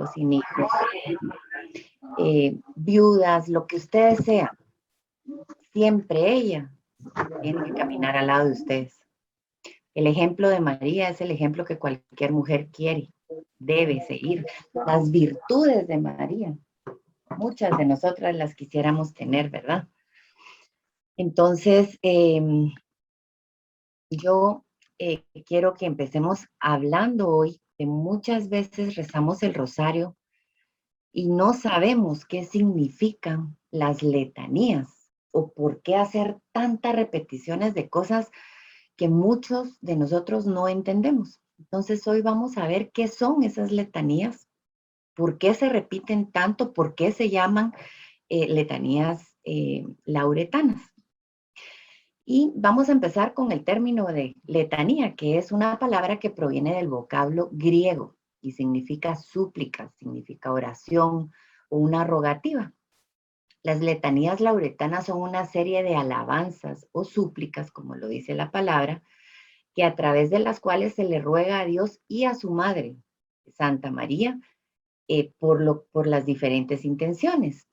hijos, sin hijos, viudas, lo que ustedes sean, siempre ella tiene que caminar al lado de ustedes. El ejemplo de María es el ejemplo que cualquier mujer quiere, debe seguir. Las virtudes de María, muchas de nosotras las quisiéramos tener, ¿verdad? Entonces, yo quiero que empecemos hablando hoy de muchas veces rezamos el rosario y no sabemos qué significan las letanías o por qué hacer tantas repeticiones de cosas que muchos de nosotros no entendemos. Entonces hoy vamos a ver qué son esas letanías, por qué se repiten tanto, por qué se llaman letanías lauretanas. Y vamos a empezar con el término de letanía, que es una palabra que proviene del vocablo griego y significa súplica, significa oración o una rogativa. Las letanías lauretanas son una serie de alabanzas o súplicas, como lo dice la palabra, que a través de las cuales se le ruega a Dios y a su madre, Santa María, por las diferentes intenciones.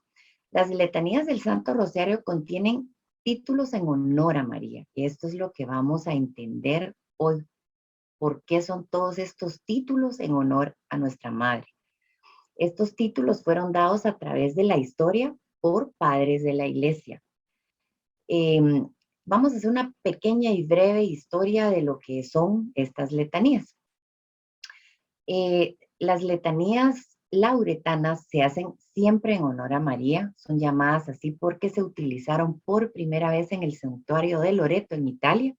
Las letanías del Santo Rosario contienen títulos en honor a María, y esto es lo que vamos a entender hoy. ¿Por qué son todos estos títulos en honor a nuestra madre? Estos títulos fueron dados a través de la historia por padres de la iglesia. Vamos a hacer una pequeña y breve historia de lo que son estas letanías. Las letanías lauretanas se hacen siempre en honor a María, son llamadas así porque se utilizaron por primera vez en el santuario de Loreto, en Italia,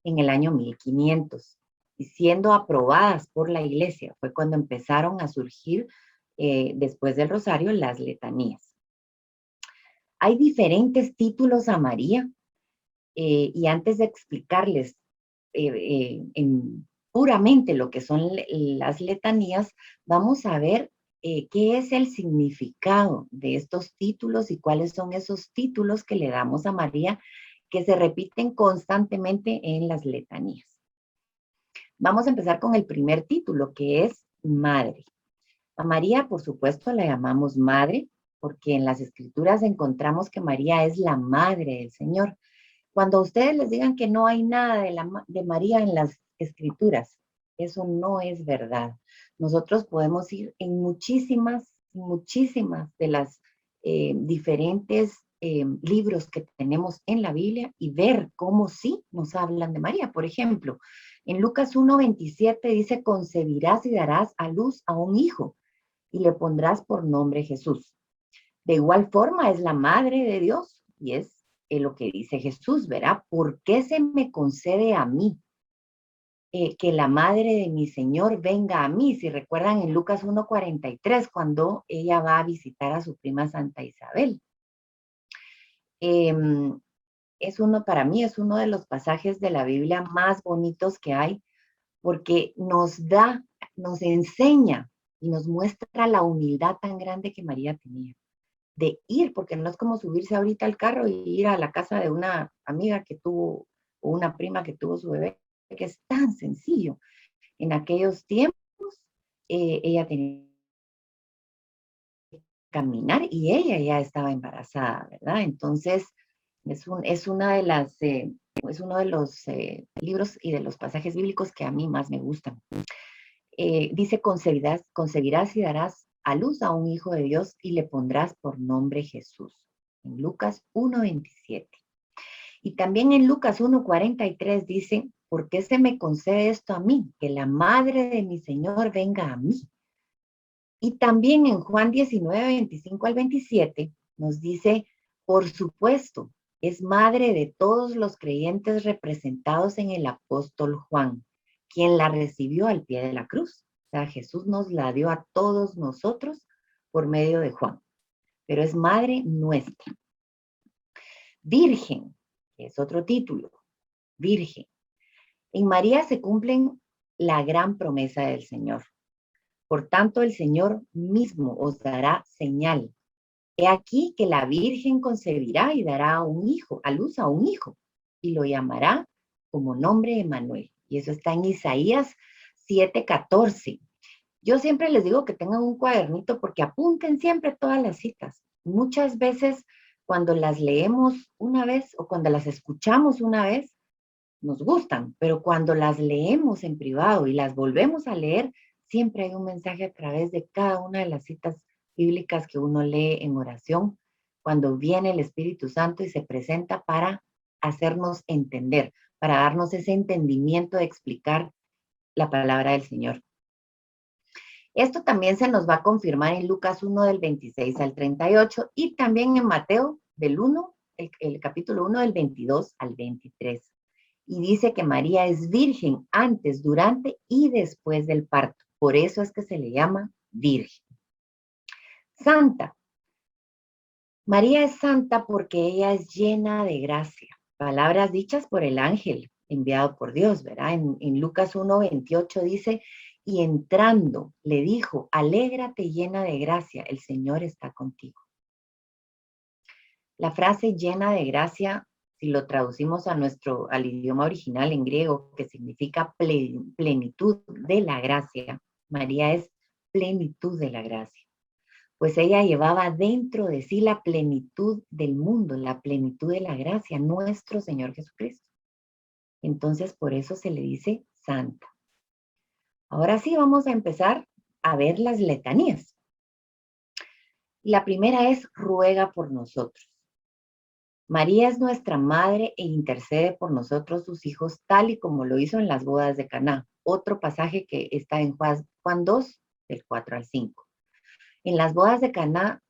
en el año 1500, y siendo aprobadas por la iglesia, fue cuando empezaron a surgir, después del rosario, las letanías. Hay diferentes títulos a María, y antes de explicarles puramente lo que son las letanías, vamos a ver qué es el significado de estos títulos y cuáles son esos títulos que le damos a María que se repiten constantemente en las letanías. Vamos a empezar con el primer título, que es Madre. A María, por supuesto, la llamamos Madre, porque en las Escrituras encontramos que María es la Madre del Señor. Cuando ustedes les digan que no hay nada de María en las Escrituras, eso no es verdad. Nosotros podemos ir en muchísimas de las diferentes libros que tenemos en la Biblia y ver cómo sí nos hablan de María. Por ejemplo, en Lucas 1:27 dice, concebirás y darás a luz a un hijo y le pondrás por nombre Jesús. De igual forma es la madre de Dios y es lo que dice Jesús, ¿verdad? ¿Por qué se me concede a mí que la madre de mi Señor venga a mí? Si recuerdan en Lucas 1:43, cuando ella va a visitar a su prima Santa Isabel. Para mí es uno de los pasajes de la Biblia más bonitos que hay, porque nos enseña y nos muestra la humildad tan grande que María tenía de ir, porque no es como subirse ahorita al carro y ir a la casa de una amiga que tuvo, o una prima que tuvo su bebé, que es tan sencillo. En aquellos tiempos, ella tenía que caminar y ella ya estaba embarazada, ¿verdad? Entonces, es uno de los libros y de los pasajes bíblicos que a mí más me gustan. Dice, concebirás y darás a luz a un hijo de Dios y le pondrás por nombre Jesús. En Lucas 1:27. Y también en Lucas 1:43 dice, ¿por qué se me concede esto a mí? Que la madre de mi Señor venga a mí. Y también en Juan 19:25-27 nos dice, por supuesto, es madre de todos los creyentes representados en el apóstol Juan, quien la recibió al pie de la cruz. O sea, Jesús nos la dio a todos nosotros por medio de Juan, pero es madre nuestra. Virgen, que es otro título, Virgen. En María se cumplen la gran promesa del Señor. Por tanto, el Señor mismo os dará señal. He aquí que la Virgen concebirá y dará a luz a un hijo, y lo llamará como nombre Emmanuel. Y eso está en Isaías 7:14. Yo siempre les digo que tengan un cuadernito porque apunten siempre todas las citas. Muchas veces cuando las leemos una vez o cuando las escuchamos una vez, nos gustan, pero cuando las leemos en privado y las volvemos a leer, siempre hay un mensaje a través de cada una de las citas bíblicas que uno lee en oración, cuando viene el Espíritu Santo y se presenta para hacernos entender, para darnos ese entendimiento de explicar la palabra del Señor. Esto también se nos va a confirmar en Lucas 1 del 26 al 38 y también en Mateo del 1, el capítulo 1 del 22 al 23. Y dice que María es virgen antes, durante y después del parto. Por eso es que se le llama virgen. Santa. María es santa porque ella es llena de gracia. Palabras dichas por el ángel enviado por Dios, ¿verdad? En Lucas 1:28 dice, y entrando le dijo, alégrate llena de gracia, el Señor está contigo. La frase llena de gracia, si lo traducimos al idioma original en griego, que significa plenitud de la gracia, María es plenitud de la gracia. Pues ella llevaba dentro de sí la plenitud del mundo, la plenitud de la gracia, nuestro Señor Jesucristo. Entonces, por eso se le dice santa. Ahora sí, vamos a empezar a ver las letanías. La primera es ruega por nosotros. María es nuestra madre e intercede por nosotros, sus hijos, tal y como lo hizo en las bodas de Caná. Otro pasaje que está en Juan 2, del 4 al 5. En las bodas de Caná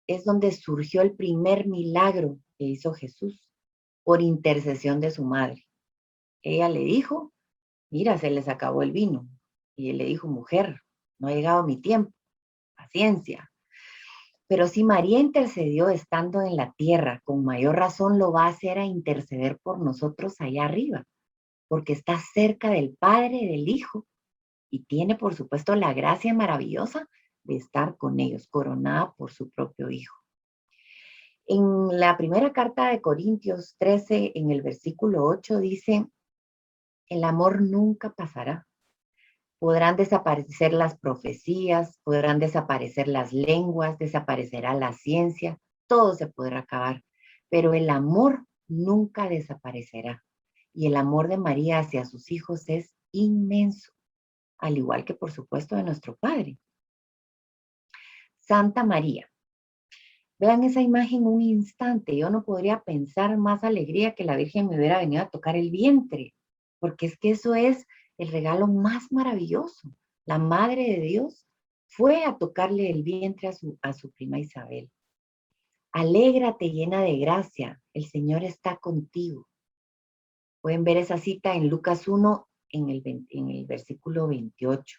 es donde surgió el primer milagro que hizo Jesús por intercesión de su madre. Ella le dijo, mira, se les acabó el vino. Y él le dijo, mujer, no ha llegado mi tiempo, paciencia. Pero si María intercedió estando en la tierra, con mayor razón lo va a hacer a interceder por nosotros allá arriba, porque está cerca del Padre y del Hijo y tiene, por supuesto, la gracia maravillosa de estar con ellos, coronada por su propio Hijo. En la primera carta de Corintios 13, en el versículo 8, dice, el amor nunca pasará. Podrán desaparecer las profecías, podrán desaparecer las lenguas, desaparecerá la ciencia, todo se podrá acabar, pero el amor nunca desaparecerá. Y el amor de María hacia sus hijos es inmenso, al igual que por supuesto de nuestro Padre. Santa María. Vean esa imagen un instante. Yo no podría pensar más alegría que la Virgen me hubiera venido a tocar el vientre, porque es que eso es el regalo más maravilloso. La Madre de Dios fue a tocarle el vientre a su prima Isabel. Alégrate llena de gracia, el Señor está contigo. Pueden ver esa cita en Lucas 1, en el versículo 28.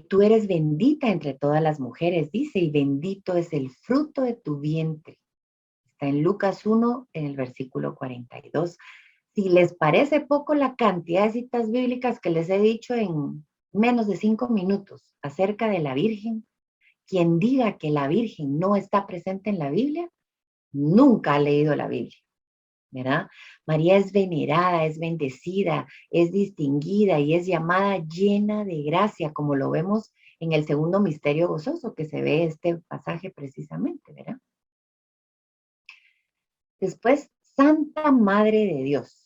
Tú eres bendita entre todas las mujeres, dice, y bendito es el fruto de tu vientre. Está en Lucas 1, en el versículo 42. Si les parece poco la cantidad de citas bíblicas que les he dicho en menos de 5 minutos acerca de la Virgen, quien diga que la Virgen no está presente en la Biblia, nunca ha leído la Biblia, ¿verdad? María es venerada, es bendecida, es distinguida y es llamada llena de gracia, como lo vemos en el segundo misterio gozoso que se ve este pasaje precisamente, ¿verdad? Después, Santa Madre de Dios.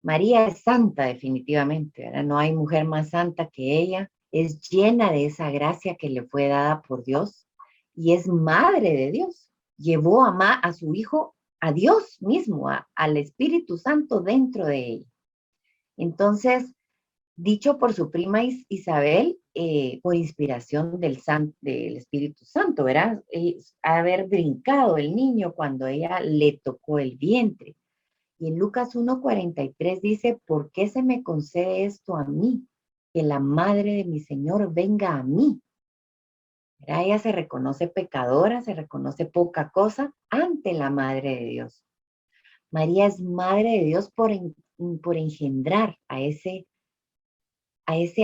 María es santa definitivamente, ¿verdad? No hay mujer más santa que ella. Es llena de esa gracia que le fue dada por Dios y es madre de Dios. Llevó a su hijo, a Dios mismo, al Espíritu Santo dentro de ella. Entonces, dicho por su prima Isabel, por inspiración del Espíritu Santo, ¿verdad? Haber brincado el niño cuando ella le tocó el vientre. Y en Lucas 1:43 dice, ¿por qué se me concede esto a mí? Que la madre de mi Señor venga a mí. ¿Verdad? Ella se reconoce pecadora, se reconoce poca cosa ante la madre de Dios. María es madre de Dios por engendrar a ese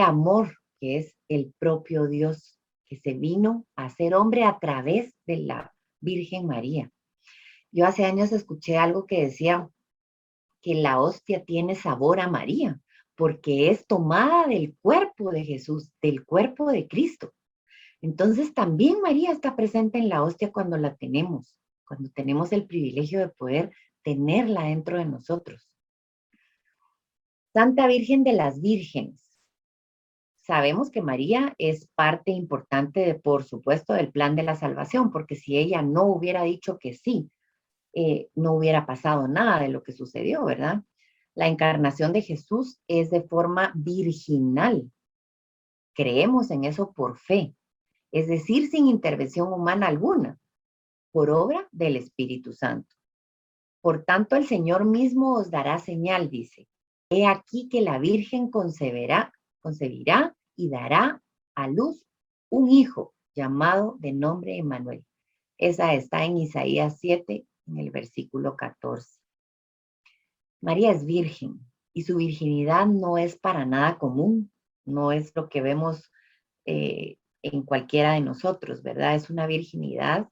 amor que es el propio Dios, que se vino a ser hombre a través de la Virgen María. Yo hace años escuché algo que decía que la hostia tiene sabor a María, porque es tomada del cuerpo de Jesús, del cuerpo de Cristo. Entonces también María está presente en la hostia cuando tenemos el privilegio de poder tenerla dentro de nosotros. Santa Virgen de las Vírgenes. Sabemos que María es parte importante, por supuesto, del plan de la salvación, porque si ella no hubiera dicho que sí, no hubiera pasado nada de lo que sucedió, ¿verdad? La encarnación de Jesús es de forma virginal. Creemos en eso por fe, es decir, sin intervención humana alguna, por obra del Espíritu Santo. Por tanto, el Señor mismo os dará señal, dice. He aquí que la Virgen concebirá y dará a luz un hijo llamado de nombre Emmanuel. Esa está en Isaías 7, en el versículo 14. María es virgen y su virginidad no es para nada común, no es lo que vemos en cualquiera de nosotros, ¿verdad? Es una virginidad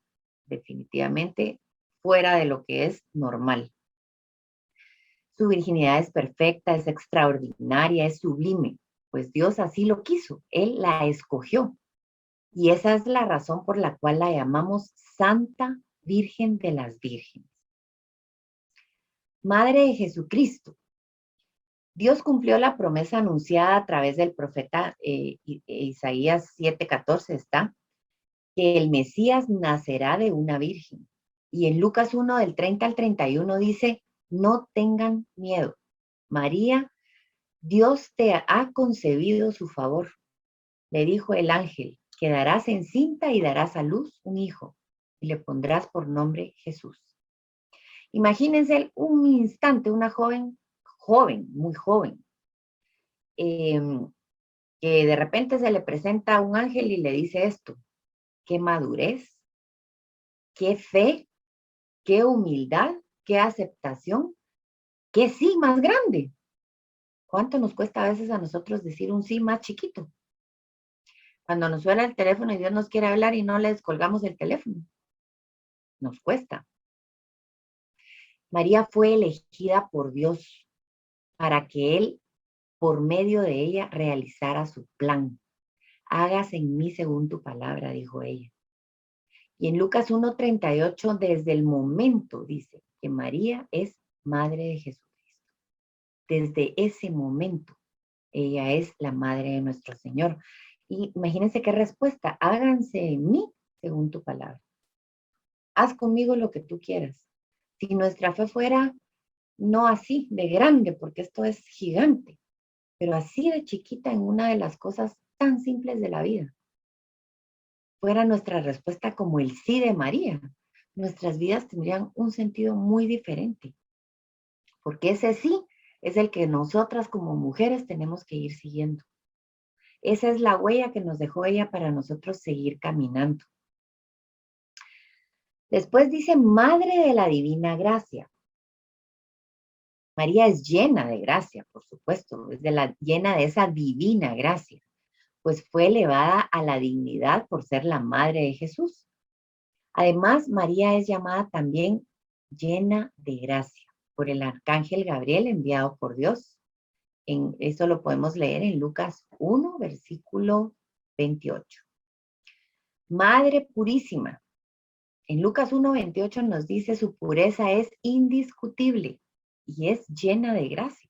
definitivamente fuera de lo que es normal. Su virginidad es perfecta, es extraordinaria, es sublime, pues Dios así lo quiso, Él la escogió. Y esa es la razón por la cual la llamamos Santa Virgen de las Vírgenes. Madre de Jesucristo. Dios cumplió la promesa anunciada a través del profeta Isaías 7:14, está, que el Mesías nacerá de una virgen. Y en Lucas 1, del 30 al 31 dice, no tengan miedo. María, Dios te ha concebido su favor. Le dijo el ángel, quedarás encinta y darás a luz un hijo, y le pondrás por nombre Jesús. Imagínense un instante, una joven, muy joven, que de repente se le presenta un ángel y le dice esto. Qué madurez, qué fe, qué humildad, qué aceptación, qué sí más grande. ¿Cuánto nos cuesta a veces a nosotros decir un sí más chiquito? Cuando nos suena el teléfono y Dios nos quiere hablar y no le descolgamos el teléfono. Nos cuesta. María fue elegida por Dios para que Él, por medio de ella, realizara su plan. Hágase en mí según tu palabra, dijo ella. Y en Lucas 1:38, desde el momento, dice, que María es madre de Jesucristo. Desde ese momento, ella es la madre de nuestro Señor. Y imagínense qué respuesta, háganse en mí según tu palabra. Haz conmigo lo que tú quieras. Si nuestra fe fuera no así de grande, porque esto es gigante, pero así de chiquita en una de las cosas tan simples de la vida, fuera nuestra respuesta como el sí de María, nuestras vidas tendrían un sentido muy diferente, porque ese sí es el que nosotras como mujeres tenemos que ir siguiendo. Esa es la huella que nos dejó ella para nosotros seguir caminando. Después dice, Madre de la Divina Gracia. María es llena de gracia, por supuesto, es llena de esa divina gracia, pues fue elevada a la dignidad por ser la madre de Jesús. Además, María es llamada también llena de gracia por el arcángel Gabriel enviado por Dios. Eso lo podemos leer en Lucas 1, versículo 28. Madre purísima. En Lucas 1:28 nos dice su pureza es indiscutible y es llena de gracia.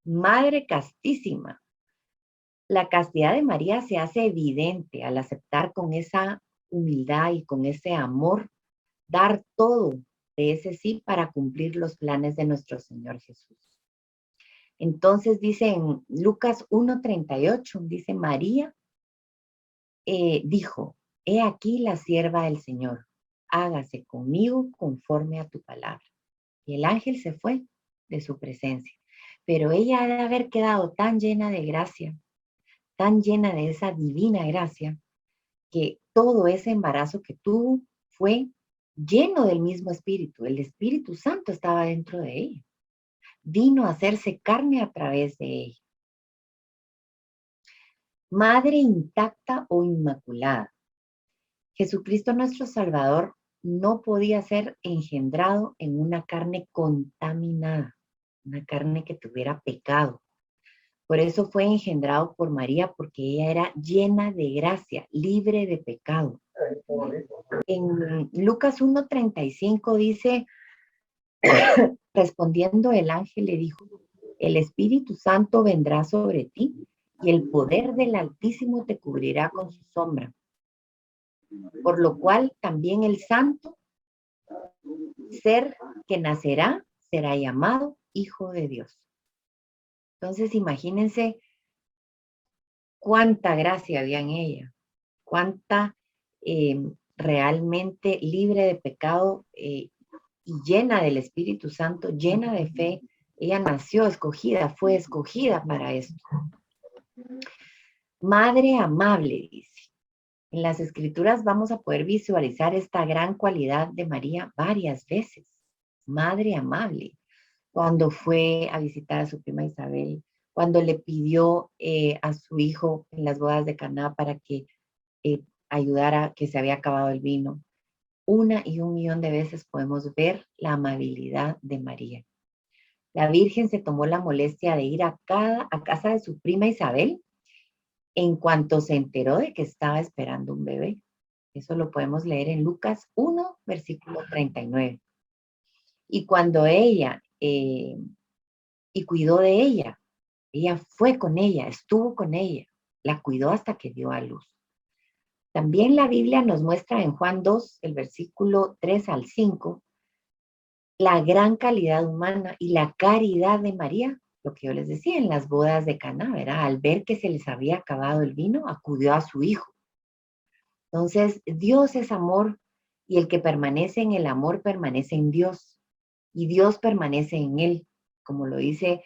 Madre castísima. La castidad de María se hace evidente al aceptar con esa humildad y con ese amor, dar todo de ese sí para cumplir los planes de nuestro Señor Jesús. Entonces dice en Lucas 1:38, dice María, dijo, he aquí la sierva del Señor, hágase conmigo conforme a tu palabra. Y el ángel se fue de su presencia. Pero ella ha de haber quedado tan llena de gracia, tan llena de esa divina gracia, que todo ese embarazo que tuvo fue lleno del mismo Espíritu. El Espíritu Santo estaba dentro de ella. Vino a hacerse carne a través de ella. Madre intacta o inmaculada. Jesucristo nuestro Salvador no podía ser engendrado en una carne contaminada, una carne que tuviera pecado, Por eso fue engendrado por María, porque ella era llena de gracia, libre de pecado. En Lucas 1:35 dice, respondiendo el ángel le dijo, el Espíritu Santo vendrá sobre ti y el poder del Altísimo te cubrirá con su sombra. Por lo cual también el santo ser que nacerá será llamado Hijo de Dios. Entonces imagínense cuánta gracia había en ella, cuánta realmente libre de pecado y llena del Espíritu Santo, llena de fe. Ella nació escogida, fue escogida para esto. Madre amable, dice. En las Escrituras vamos a poder visualizar esta gran cualidad de María varias veces. Madre amable. Cuando fue a visitar a su prima Isabel, cuando le pidió a su hijo en las bodas de Caná para que ayudara, que se había acabado el vino. Una y un millón de veces podemos ver la amabilidad de María. La Virgen se tomó la molestia de ir a casa de su prima Isabel en cuanto se enteró de que estaba esperando un bebé. Eso lo podemos leer en Lucas 1, versículo 39. Y cuando ella, y cuidó de ella fue con ella, estuvo con ella, la cuidó hasta que dio a luz. También la Biblia nos muestra en Juan 2, el versículo 3 al 5, la gran calidad humana y la caridad de María, lo que yo les decía en las bodas de Caná, ¿verdad? Al ver que se les había acabado el vino, acudió a su hijo. Entonces, Dios es amor y el que permanece en el amor permanece en Dios y Dios permanece en él, como lo dice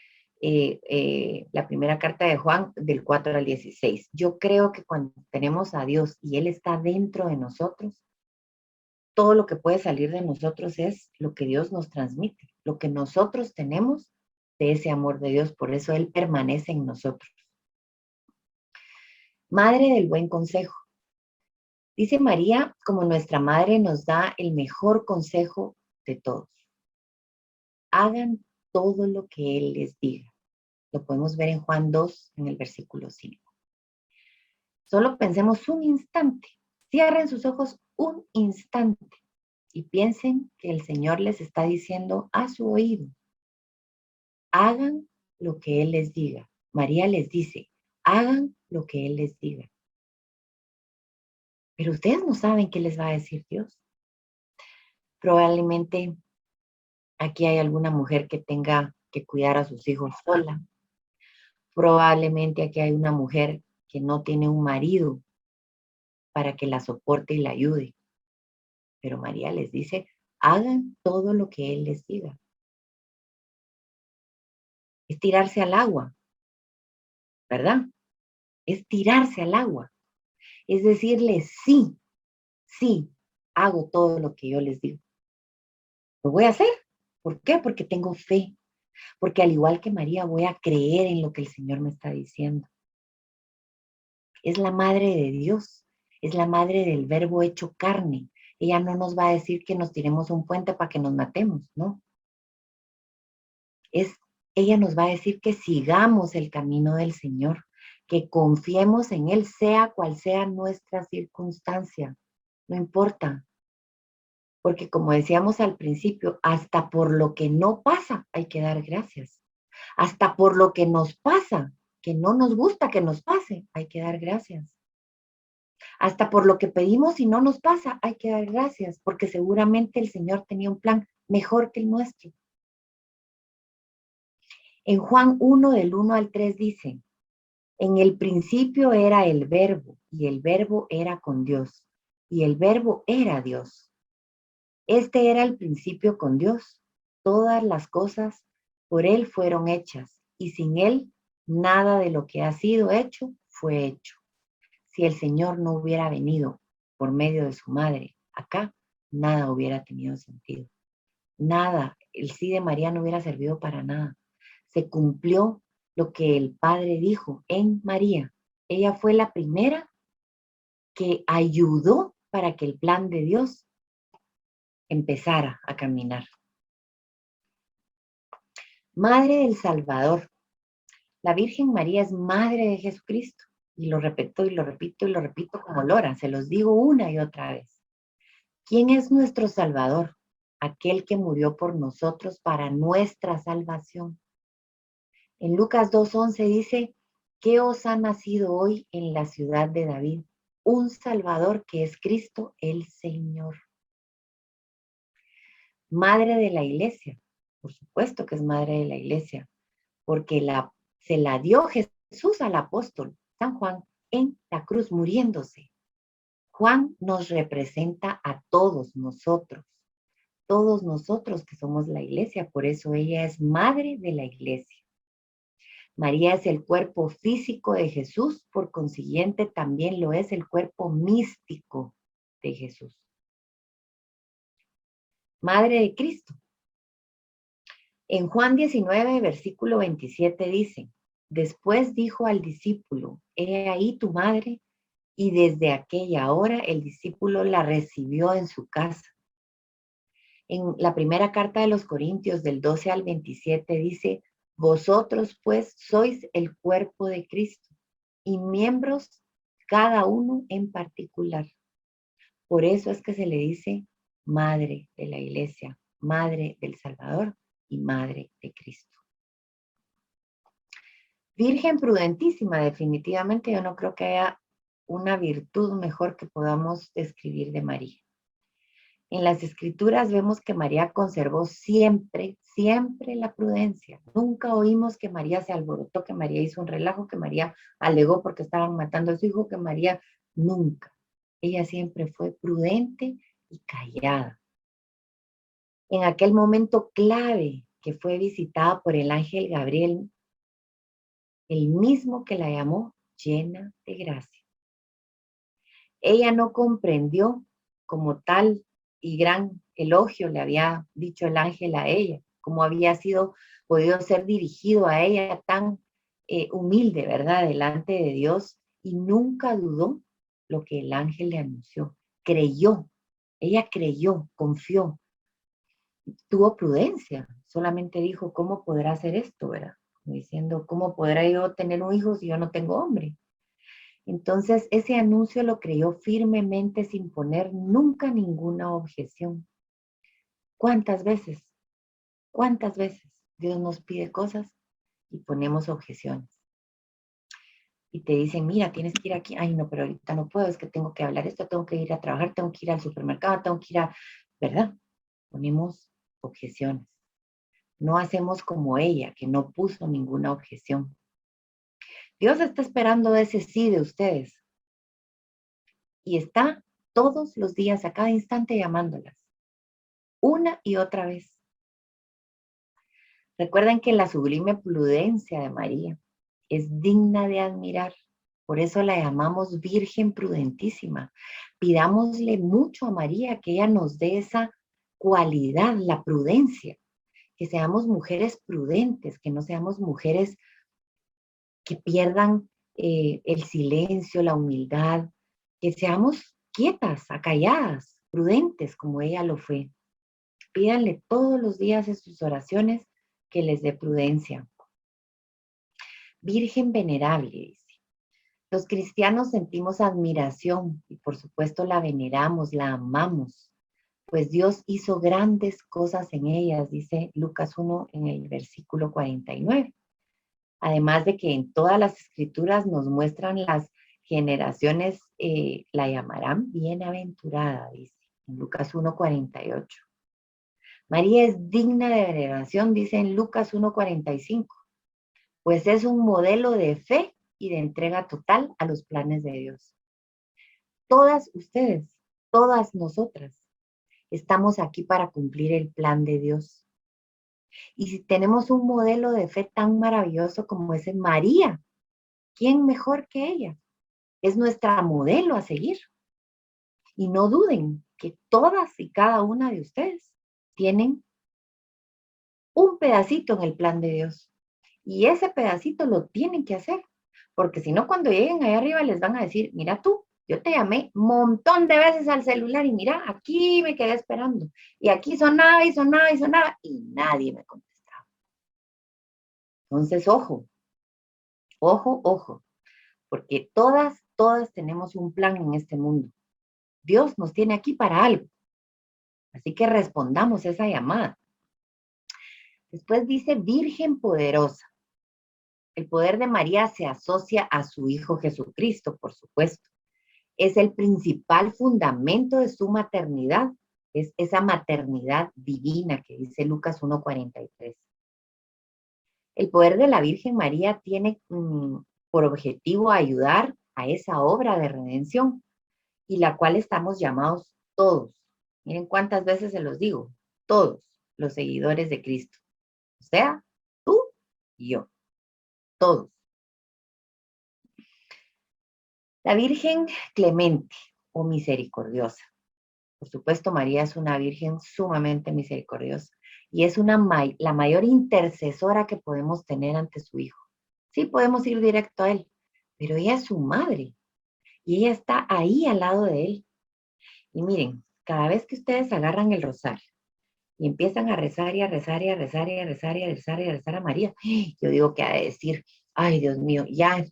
la primera carta de Juan del 4 al 16. Yo creo que cuando tenemos a Dios y Él está dentro de nosotros, todo lo que puede salir de nosotros es lo que Dios nos transmite, lo que nosotros tenemos de ese amor de Dios, por eso Él permanece en nosotros. Madre del buen consejo. Dice María, como nuestra madre nos da el mejor consejo de todos. Hagan todo lo que Él les diga. Lo podemos ver en Juan 2, en el versículo 5. Solo pensemos un instante. Cierren sus ojos un instante y piensen que el Señor les está diciendo a su oído. Hagan lo que Él les diga. María les dice, hagan lo que Él les diga. Pero ustedes no saben qué les va a decir Dios. Probablemente aquí hay alguna mujer que tenga que cuidar a sus hijos sola. Probablemente aquí hay una mujer que no tiene un marido para que la soporte y la ayude. Pero María les dice, hagan todo lo que Él les diga. Es tirarse al agua, ¿verdad? Es tirarse al agua. Es decirle, sí, sí, hago todo lo que yo les digo. Lo voy a hacer. ¿Por qué? Porque tengo fe. Porque al igual que María, voy a creer en lo que el Señor me está diciendo. Es la madre de Dios. Es la madre del verbo hecho carne. Ella no nos va a decir que nos tiremos un puente para que nos matemos, ¿no? Ella nos va a decir que sigamos el camino del Señor, que confiemos en Él, sea cual sea nuestra circunstancia. No importa. Porque como decíamos al principio, hasta por lo que no pasa hay que dar gracias. Hasta por lo que nos pasa, que no nos gusta que nos pase, hay que dar gracias. Hasta por lo que pedimos y no nos pasa, hay que dar gracias, porque seguramente el Señor tenía un plan mejor que el nuestro. En Juan 1, del 1 al 3 dice, en el principio era el verbo, y el verbo era con Dios, y el verbo era Dios. Este era el principio con Dios. Todas las cosas por Él fueron hechas, y sin Él nada de lo que ha sido hecho fue hecho. Si el Señor no hubiera venido por medio de su madre acá, nada hubiera tenido sentido. Nada, el sí de María no hubiera servido para nada. Se cumplió lo que el Padre dijo en María. Ella fue la primera que ayudó para que el plan de Dios empezara a caminar. Madre del Salvador. La Virgen María es madre de Jesucristo. Y lo repito y lo repito y lo repito como lora. Se los digo una y otra vez. ¿Quién es nuestro Salvador? Aquel que murió por nosotros para nuestra salvación. En Lucas 2:11 dice, ¿qué os ha nacido hoy en la ciudad de David? Un Salvador que es Cristo el Señor. Madre de la iglesia. Por supuesto que es madre de la iglesia, porque se la dio Jesús al apóstol San Juan en la cruz muriéndose. Juan nos representa a todos nosotros que somos la iglesia, por eso ella es madre de la iglesia. María es el cuerpo físico de Jesús, por consiguiente también lo es el cuerpo místico de Jesús. Madre de Cristo. En Juan 19, versículo 27 dice, después dijo al discípulo, he ahí tu madre, y desde aquella hora el discípulo la recibió en su casa. En la primera carta de los Corintios del 12 al 27 dice, vosotros pues sois el cuerpo de Cristo y miembros cada uno en particular. Por eso es que se le dice madre de la iglesia, madre del Salvador y madre de Cristo. Virgen prudentísima, definitivamente yo no creo que haya una virtud mejor que podamos describir de María. En las escrituras vemos que María conservó siempre la prudencia. Nunca oímos que María se alborotó, que María hizo un relajo, que María alegó porque estaban matando a su hijo, que María nunca. Ella siempre fue prudente y callada. En aquel momento clave que fue visitada por el ángel Gabriel, el mismo que la llamó llena de gracia. Ella no comprendió como tal y gran elogio le había dicho el ángel a ella, como había podido ser dirigido a ella tan humilde, ¿verdad?, delante de Dios, y nunca dudó lo que el ángel le anunció. Ella creyó, confió, tuvo prudencia, solamente dijo, ¿cómo podrá hacer esto, verdad? Diciendo, ¿cómo podrá yo tener un hijo si yo no tengo hombre? Entonces, ese anuncio lo creyó firmemente sin poner nunca ninguna objeción. ¿Cuántas veces Dios nos pide cosas y ponemos objeciones? Y te dicen, mira, tienes que ir aquí. Ay, no, pero ahorita no puedo, es que tengo que hablar esto, tengo que ir a trabajar, tengo que ir al supermercado, tengo que ir ¿verdad? Ponemos objeciones. No hacemos como ella, que no puso ninguna objeción. Dios está esperando ese sí de ustedes. Y está todos los días, a cada instante, llamándolas. Una y otra vez. Recuerden que la sublime prudencia de María es digna de admirar. Por eso la llamamos Virgen Prudentísima. Pidámosle mucho a María que ella nos dé esa cualidad, la prudencia. Que seamos mujeres prudentes, que no seamos mujeres que pierdan el silencio, la humildad, que seamos quietas, acalladas, prudentes como ella lo fue. Pídanle todos los días en sus oraciones que les dé prudencia. Virgen venerable, dice. Los cristianos sentimos admiración y por supuesto la veneramos, la amamos, pues Dios hizo grandes cosas en ellas, dice Lucas 1 en el versículo 49. Además de que en todas las escrituras nos muestran las generaciones, la llamarán bienaventurada, dice en Lucas 1:48. María es digna de veneración, dice en Lucas 1:45, pues es un modelo de fe y de entrega total a los planes de Dios. Todas ustedes, todas nosotras, estamos aquí para cumplir el plan de Dios. Y si tenemos un modelo de fe tan maravilloso como ese María, ¿quién mejor que ella? Es nuestra modelo a seguir. Y no duden que todas y cada una de ustedes tienen un pedacito en el plan de Dios. Y ese pedacito lo tienen que hacer. Porque si no, cuando lleguen ahí arriba les van a decir, mira tú, yo te llamé un montón de veces al celular y mira, aquí me quedé esperando. Y aquí sonaba y sonaba y sonaba y nadie me contestaba. Entonces, ojo, Ojo, ojo, porque todas tenemos un plan en este mundo. Dios nos tiene aquí para algo. Así que respondamos esa llamada. Después dice Virgen poderosa. El poder de María se asocia a su Hijo Jesucristo, por supuesto. Es el principal fundamento de su maternidad. Es esa maternidad divina que dice Lucas 1:43. El poder de la Virgen María tiene por objetivo ayudar a esa obra de redención y la cual estamos llamados todos. Miren cuántas veces se los digo, todos los seguidores de Cristo. O sea, tú y yo, todos. La Virgen clemente o misericordiosa. Por supuesto, María es una Virgen sumamente misericordiosa y es la mayor intercesora que podemos tener ante su Hijo. Sí, podemos ir directo a Él, pero ella es su madre y ella está ahí al lado de Él. Y miren, cada vez que ustedes agarran el rosario y empiezan a rezar y a rezar y a rezar y a rezar y a rezar y a rezar a María, yo digo que ha de decir, ay Dios mío, ya,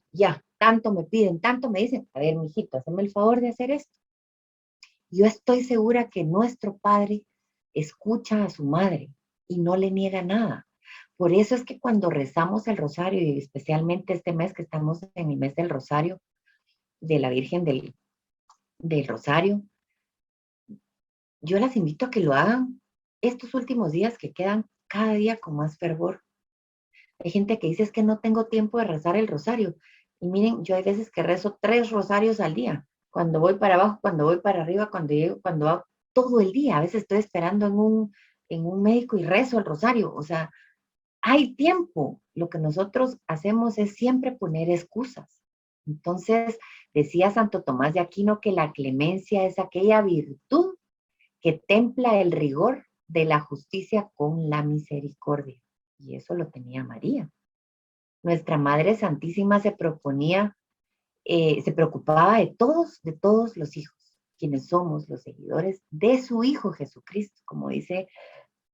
tanto me piden, tanto me dicen, a ver, mijito, hazme el favor de hacer esto. Yo estoy segura que nuestro Padre escucha a su madre y no le niega nada. Por eso es que cuando rezamos el rosario, y especialmente este mes que estamos en el mes del rosario, de la Virgen del Rosario, yo las invito a que lo hagan estos últimos días que quedan cada día con más fervor. Hay gente que dice es que no tengo tiempo de rezar el rosario. Y miren, yo hay veces que rezo 3 rosarios al día. Cuando voy para abajo, cuando voy para arriba, cuando llego, cuando hago todo el día. A veces estoy esperando en un médico y rezo el rosario. O sea, hay tiempo. Lo que nosotros hacemos es siempre poner excusas. Entonces, decía Santo Tomás de Aquino que la clemencia es aquella virtud que templa el rigor de la justicia con la misericordia. Y eso lo tenía María. Nuestra Madre Santísima se preocupaba de todos los hijos, quienes somos los seguidores de su Hijo Jesucristo, como dice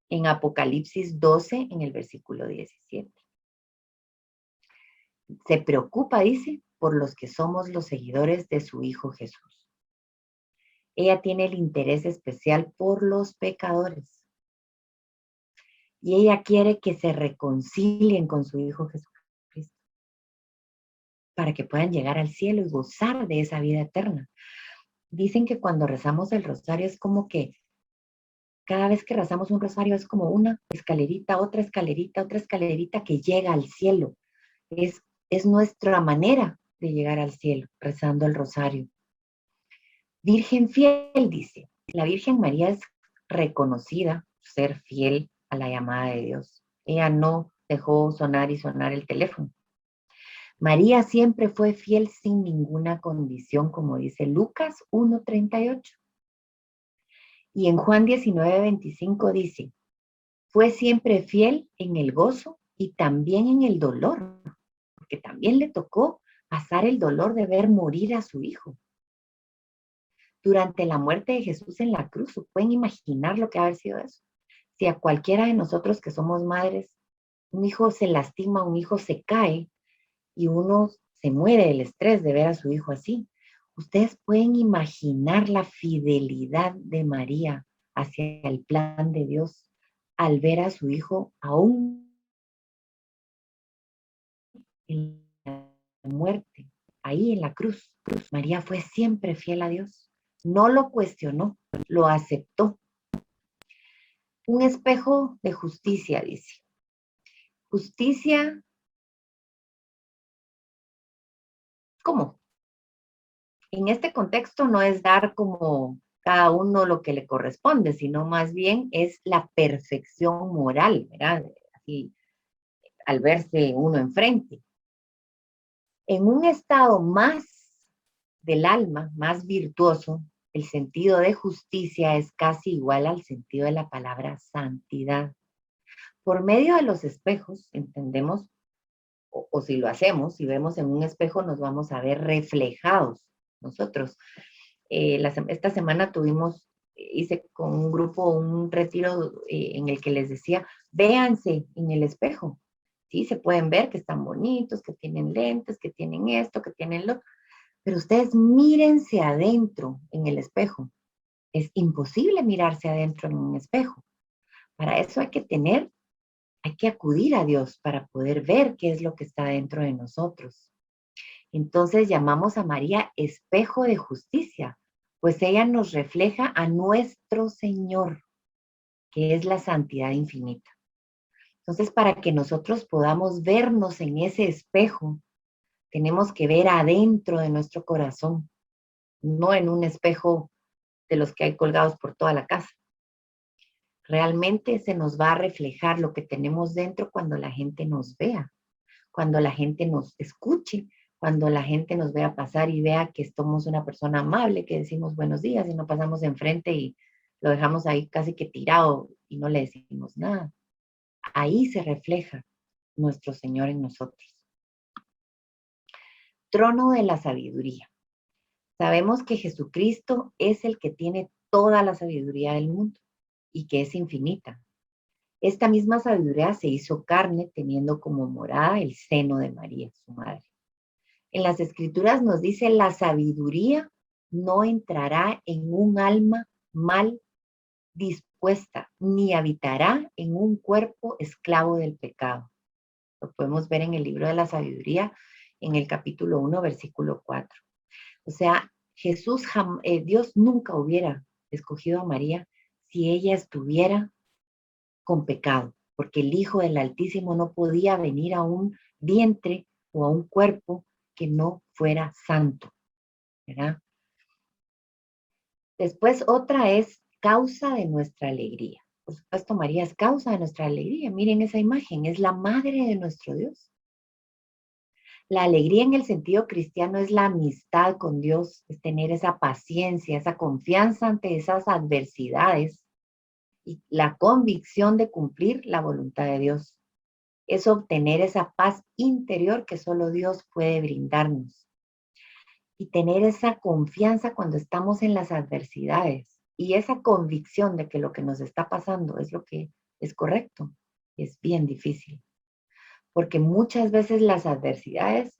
en Apocalipsis 12, en el versículo 17. Se preocupa, dice, por los que somos los seguidores de su Hijo Jesús. Ella tiene el interés especial por los pecadores. Y ella quiere que se reconcilien con su Hijo Jesucristo para que puedan llegar al cielo y gozar de esa vida eterna. Dicen que cuando rezamos el rosario es como que cada vez que rezamos un rosario es como una escalerita, otra escalerita que llega al cielo. Es nuestra manera de llegar al cielo, rezando el rosario. Virgen fiel, dice. La Virgen María es reconocida por ser fiel a la llamada de Dios. Ella no dejó sonar y sonar el teléfono. María siempre fue fiel sin ninguna condición, como dice Lucas 1:38. Y en Juan 19:25 dice, fue siempre fiel en el gozo y también en el dolor, porque también le tocó pasar el dolor de ver morir a su hijo. Durante la muerte de Jesús en la cruz, ¿pueden imaginar lo que ha haber sido eso? Si a cualquiera de nosotros que somos madres, un hijo se lastima, un hijo se cae y uno se muere del estrés de ver a su hijo así. Ustedes pueden imaginar la fidelidad de María hacia el plan de Dios al ver a su hijo aún en la muerte, ahí en la cruz. María fue siempre fiel a Dios. No lo cuestionó, lo aceptó. Un espejo de justicia, dice. Justicia, ¿cómo? En este contexto no es dar como cada uno lo que le corresponde, sino más bien es la perfección moral, ¿verdad? Así, al verse uno enfrente. En un estado más del alma, más virtuoso, el sentido de justicia es casi igual al sentido de la palabra santidad. Por medio de los espejos entendemos, o si lo hacemos, si vemos en un espejo, nos vamos a ver reflejados nosotros. Esta semana hice con un grupo un retiro en el que les decía, véanse en el espejo Sí, se pueden ver que están bonitos, que tienen lentes, que tienen esto, que tienen lo... Pero ustedes mírense adentro en el espejo. Es imposible mirarse adentro en un espejo. Para eso hay que acudir a Dios para poder ver qué es lo que está dentro de nosotros. Entonces llamamos a María espejo de justicia, pues ella nos refleja a nuestro Señor, que es la santidad infinita. Entonces, para que nosotros podamos vernos en ese espejo, tenemos que ver adentro de nuestro corazón, no en un espejo de los que hay colgados por toda la casa. Realmente se nos va a reflejar lo que tenemos dentro cuando la gente nos vea, cuando la gente nos escuche, cuando la gente nos vea pasar y vea que somos una persona amable, que decimos buenos días y no pasamos enfrente y lo dejamos ahí casi que tirado y no le decimos nada. Ahí se refleja nuestro Señor en nosotros. Trono de la sabiduría. Sabemos que Jesucristo es el que tiene toda la sabiduría del mundo y que es infinita. Esta misma sabiduría se hizo carne teniendo como morada el seno de María, su madre. En las Escrituras nos dice, la sabiduría no entrará en un alma mal dispuesta, ni habitará en un cuerpo esclavo del pecado. Lo podemos ver en el libro de la sabiduría, en el capítulo 1, versículo 4. O sea, Dios nunca hubiera escogido a María si ella estuviera con pecado, porque el Hijo del Altísimo no podía venir a un vientre o a un cuerpo que no fuera santo, ¿verdad? Después otra es causa de nuestra alegría. Por supuesto, María es causa de nuestra alegría. Miren esa imagen, es la madre de nuestro Dios. La alegría en el sentido cristiano es la amistad con Dios, es tener esa paciencia, esa confianza ante esas adversidades y la convicción de cumplir la voluntad de Dios. Es obtener esa paz interior que solo Dios puede brindarnos y tener esa confianza cuando estamos en las adversidades y esa convicción de que lo que nos está pasando es lo que es correcto. Es bien difícil, porque muchas veces las adversidades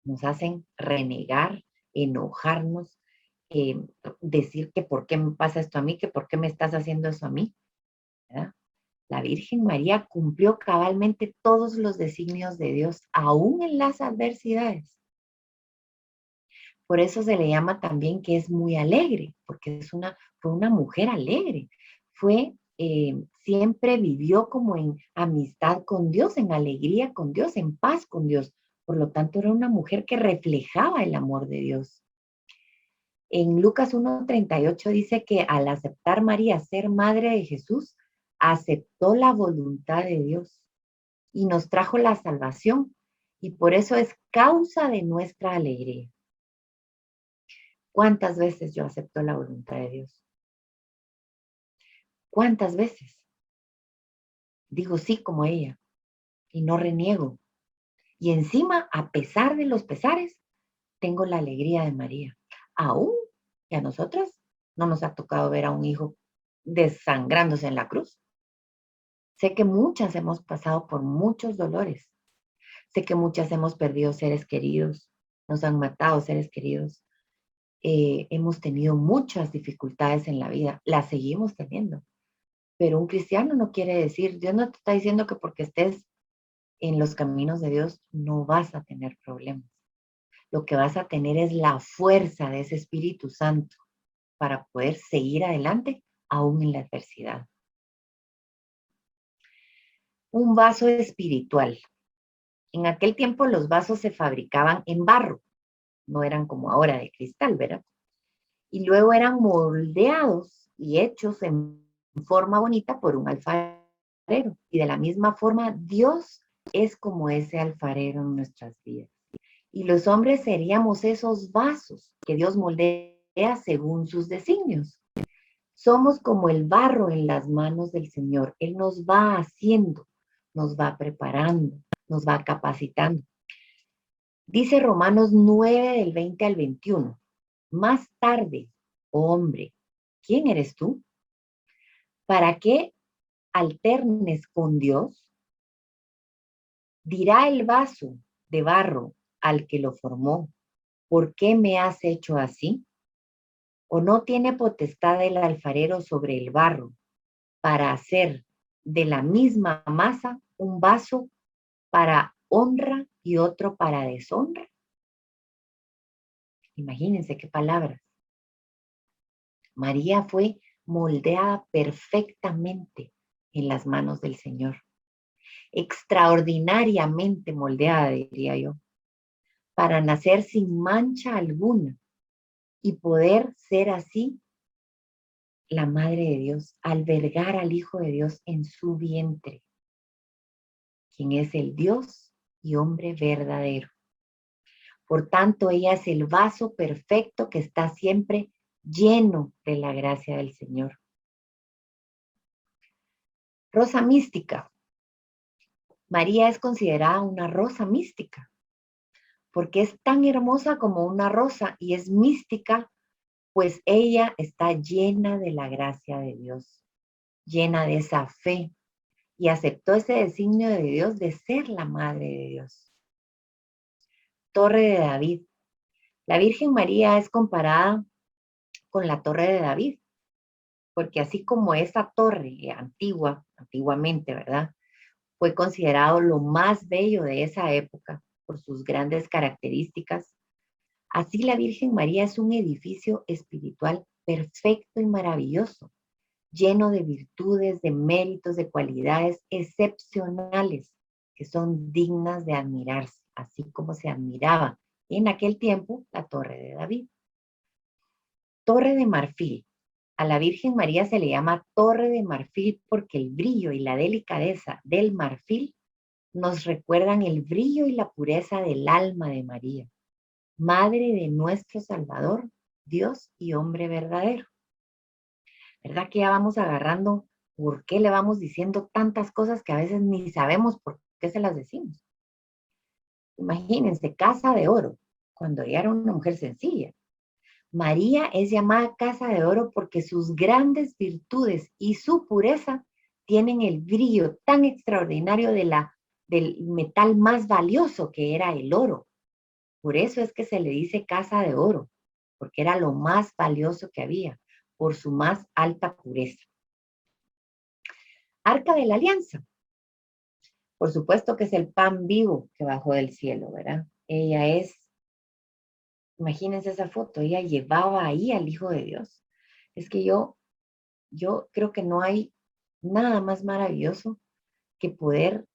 nos hacen renegar, enojarnos, eh, decir que por qué me pasa esto a mí, que por qué me estás haciendo eso a mí, ¿verdad? La Virgen María cumplió cabalmente todos los designios de Dios, aún en las adversidades. Por eso se le llama también que es muy alegre, porque fue una mujer alegre. Siempre vivió como en amistad con Dios, en alegría con Dios, en paz con Dios. Por lo tanto, era una mujer que reflejaba el amor de Dios. En Lucas 1:38 dice que al aceptar María ser madre de Jesús, aceptó la voluntad de Dios y nos trajo la salvación. Y por eso es causa de nuestra alegría. ¿Cuántas veces yo acepto la voluntad de Dios? ¿Cuántas veces? Digo sí como ella y no reniego. Y encima, a pesar de los pesares, tengo la alegría de María. Aún que a nosotras no nos ha tocado ver a un hijo desangrándose en la cruz. Sé que muchas hemos pasado por muchos dolores. Sé que muchas hemos perdido seres queridos, nos han matado seres queridos. Hemos tenido muchas dificultades en la vida, las seguimos teniendo. Pero un cristiano no quiere decir, Dios no te está diciendo que porque estés en los caminos de Dios no vas a tener problemas. Lo que vas a tener es la fuerza de ese Espíritu Santo para poder seguir adelante aún en la adversidad. Un vaso espiritual. En aquel tiempo los vasos se fabricaban en barro, no eran como ahora de cristal, ¿verdad? Y luego eran moldeados y hechos en forma bonita por un alfarero. Y de la misma forma, Dios es como ese alfarero en nuestras vidas. Y los hombres seríamos esos vasos que Dios moldea según sus designios. Somos como el barro en las manos del Señor. Él nos va haciendo, nos va preparando, nos va capacitando. Dice Romanos 9 del 20 al 21. Más tarde, oh hombre, ¿quién eres tú? ¿Para qué alternes con Dios? Dirá el vaso de barro al que lo formó, ¿por qué me has hecho así? ¿O no tiene potestad el alfarero sobre el barro para hacer de la misma masa un vaso para honra y otro para deshonra? Imagínense qué palabras. María fue moldeada perfectamente en las manos del Señor, extraordinariamente moldeada, diría yo, para nacer sin mancha alguna y poder ser así la Madre de Dios, albergar al Hijo de Dios en su vientre, quien es el Dios y hombre verdadero. Por tanto, ella es el vaso perfecto que está siempre lleno de la gracia del Señor. Rosa mística. María es considerada una rosa mística, porque es tan hermosa como una rosa y es mística, pues ella está llena de la gracia de Dios, llena de esa fe, y aceptó ese designio de Dios de ser la Madre de Dios. Torre de David. La Virgen María es comparada con la Torre de David, porque así como esa torre antiguamente, ¿verdad? Fue considerado lo más bello de esa época por sus grandes características. Así la Virgen María es un edificio espiritual perfecto y maravilloso, lleno de virtudes, de méritos, de cualidades excepcionales que son dignas de admirarse, así como se admiraba en aquel tiempo la Torre de David. Torre de marfil. A la Virgen María se le llama Torre de Marfil porque el brillo y la delicadeza del marfil nos recuerdan el brillo y la pureza del alma de María, Madre de nuestro Salvador, Dios y hombre verdadero. ¿Verdad que ya vamos agarrando por qué le vamos diciendo tantas cosas que a veces ni sabemos por qué se las decimos? Imagínense, casa de oro, cuando ella era una mujer sencilla. María es llamada casa de oro porque sus grandes virtudes y su pureza tienen el brillo tan extraordinario del metal más valioso que era el oro. Por eso es que se le dice casa de oro, porque era lo más valioso que había, por su más alta pureza. Arca de la Alianza. Por supuesto que es el pan vivo que bajó del cielo, ¿verdad? Ella es, imagínense esa foto, ella llevaba ahí al Hijo de Dios. Es que yo creo que no hay nada más maravilloso que poder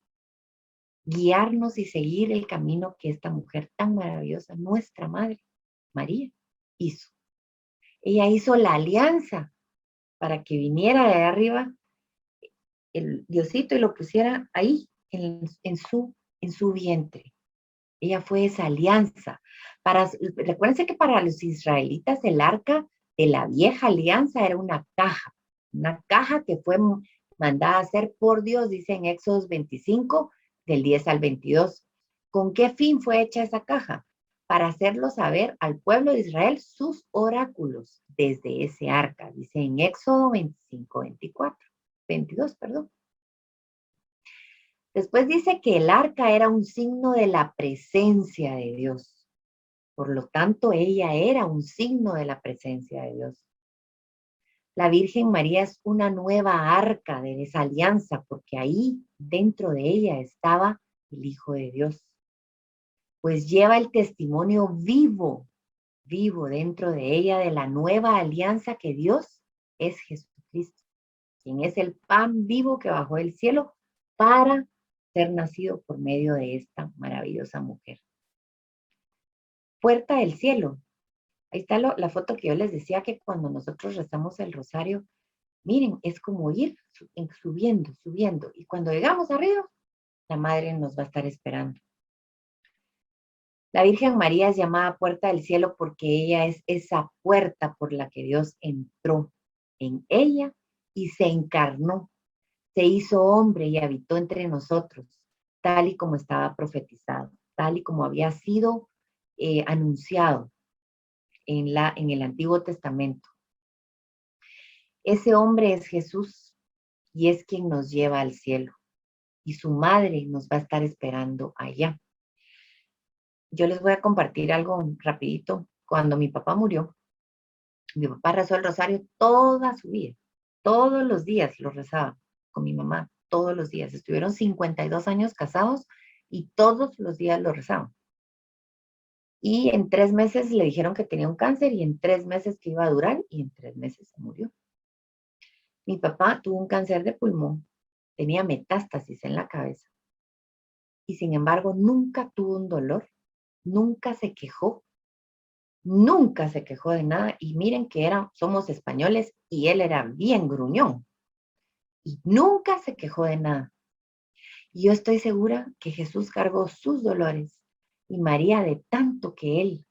guiarnos y seguir el camino que esta mujer tan maravillosa, nuestra Madre, María, hizo. Ella hizo la alianza para que viniera de arriba el Diosito y lo pusiera ahí, en su vientre. Ella fue esa alianza. Recuérdense que para los israelitas el arca de la vieja alianza era una caja que fue mandada a hacer por Dios, dice en Éxodo 25, del 10 al 22. ¿Con qué fin fue hecha esa caja? Para hacerlo saber al pueblo de Israel sus oráculos desde ese arca, dice en Éxodo 25, 22, perdón. Después dice que el arca era un signo de la presencia de Dios. Por lo tanto, ella era un signo de la presencia de Dios. La Virgen María es una nueva arca de esa alianza, porque ahí dentro de ella estaba el Hijo de Dios. Pues lleva el testimonio vivo dentro de ella de la nueva alianza que Dios es Jesucristo, quien es el pan vivo que bajó del cielo para ser nacido por medio de esta maravillosa mujer. Puerta del cielo. Ahí está la foto que yo les decía que cuando nosotros rezamos el rosario, miren, es como ir subiendo, subiendo. Y cuando llegamos arriba, la Madre nos va a estar esperando. La Virgen María es llamada puerta del cielo porque ella es esa puerta por la que Dios entró en ella y se encarnó, se hizo hombre y habitó entre nosotros, tal y como estaba profetizado, tal y como había sido anunciado en el Antiguo Testamento. Ese hombre es Jesús y es quien nos lleva al cielo. y su madre nos va a estar esperando allá. Yo les voy a compartir algo rapidito. Cuando mi papá murió, mi papá rezó el rosario toda su vida. Todos los días lo rezaba con mi mamá, todos los días. Estuvieron 52 años casados y todos los días lo rezaban. Y en 3 meses le dijeron que tenía un cáncer y en 3 meses que iba a durar y en 3 meses se murió. Mi papá tuvo un cáncer de pulmón, tenía metástasis en la cabeza y sin embargo nunca tuvo un dolor, nunca se quejó de nada y miren que somos españoles y él era bien gruñón y nunca se quejó de nada. Y yo estoy segura que Jesús cargó sus dolores y María de tanto que él,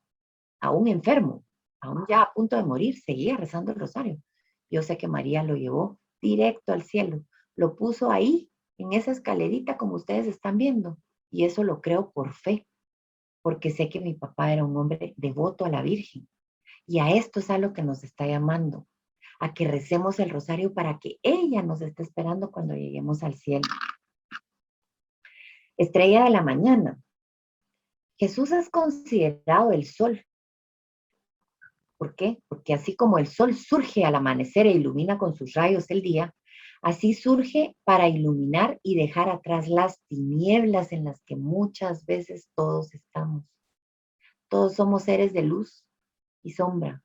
aún enfermo, aún ya a punto de morir, seguía rezando el rosario. Yo sé que María lo llevó directo al cielo, lo puso ahí, en esa escalerita como ustedes están viendo. Y eso lo creo por fe, porque sé que mi papá era un hombre devoto a la Virgen. Y a esto es a lo que nos está llamando, a que recemos el rosario para que ella nos esté esperando cuando lleguemos al cielo. Estrella de la mañana. Jesús es considerado el sol. ¿Por qué? Porque así como el sol surge al amanecer e ilumina con sus rayos el día, así surge para iluminar y dejar atrás las tinieblas en las que muchas veces todos estamos. Todos somos seres de luz y sombra.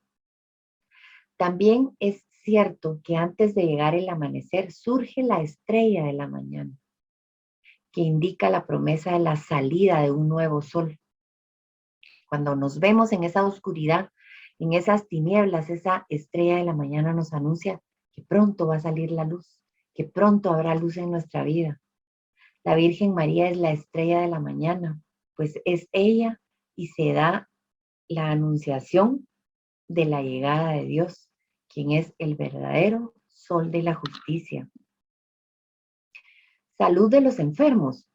También es cierto que antes de llegar el amanecer surge la estrella de la mañana, que indica la promesa de la salida de un nuevo sol. Cuando nos vemos en esa oscuridad, en esas tinieblas, esa estrella de la mañana nos anuncia que pronto va a salir la luz, que pronto habrá luz en nuestra vida. La Virgen María es la estrella de la mañana, pues es ella y se da la anunciación de la llegada de Dios, quien es el verdadero sol de la justicia. Salud de los enfermos.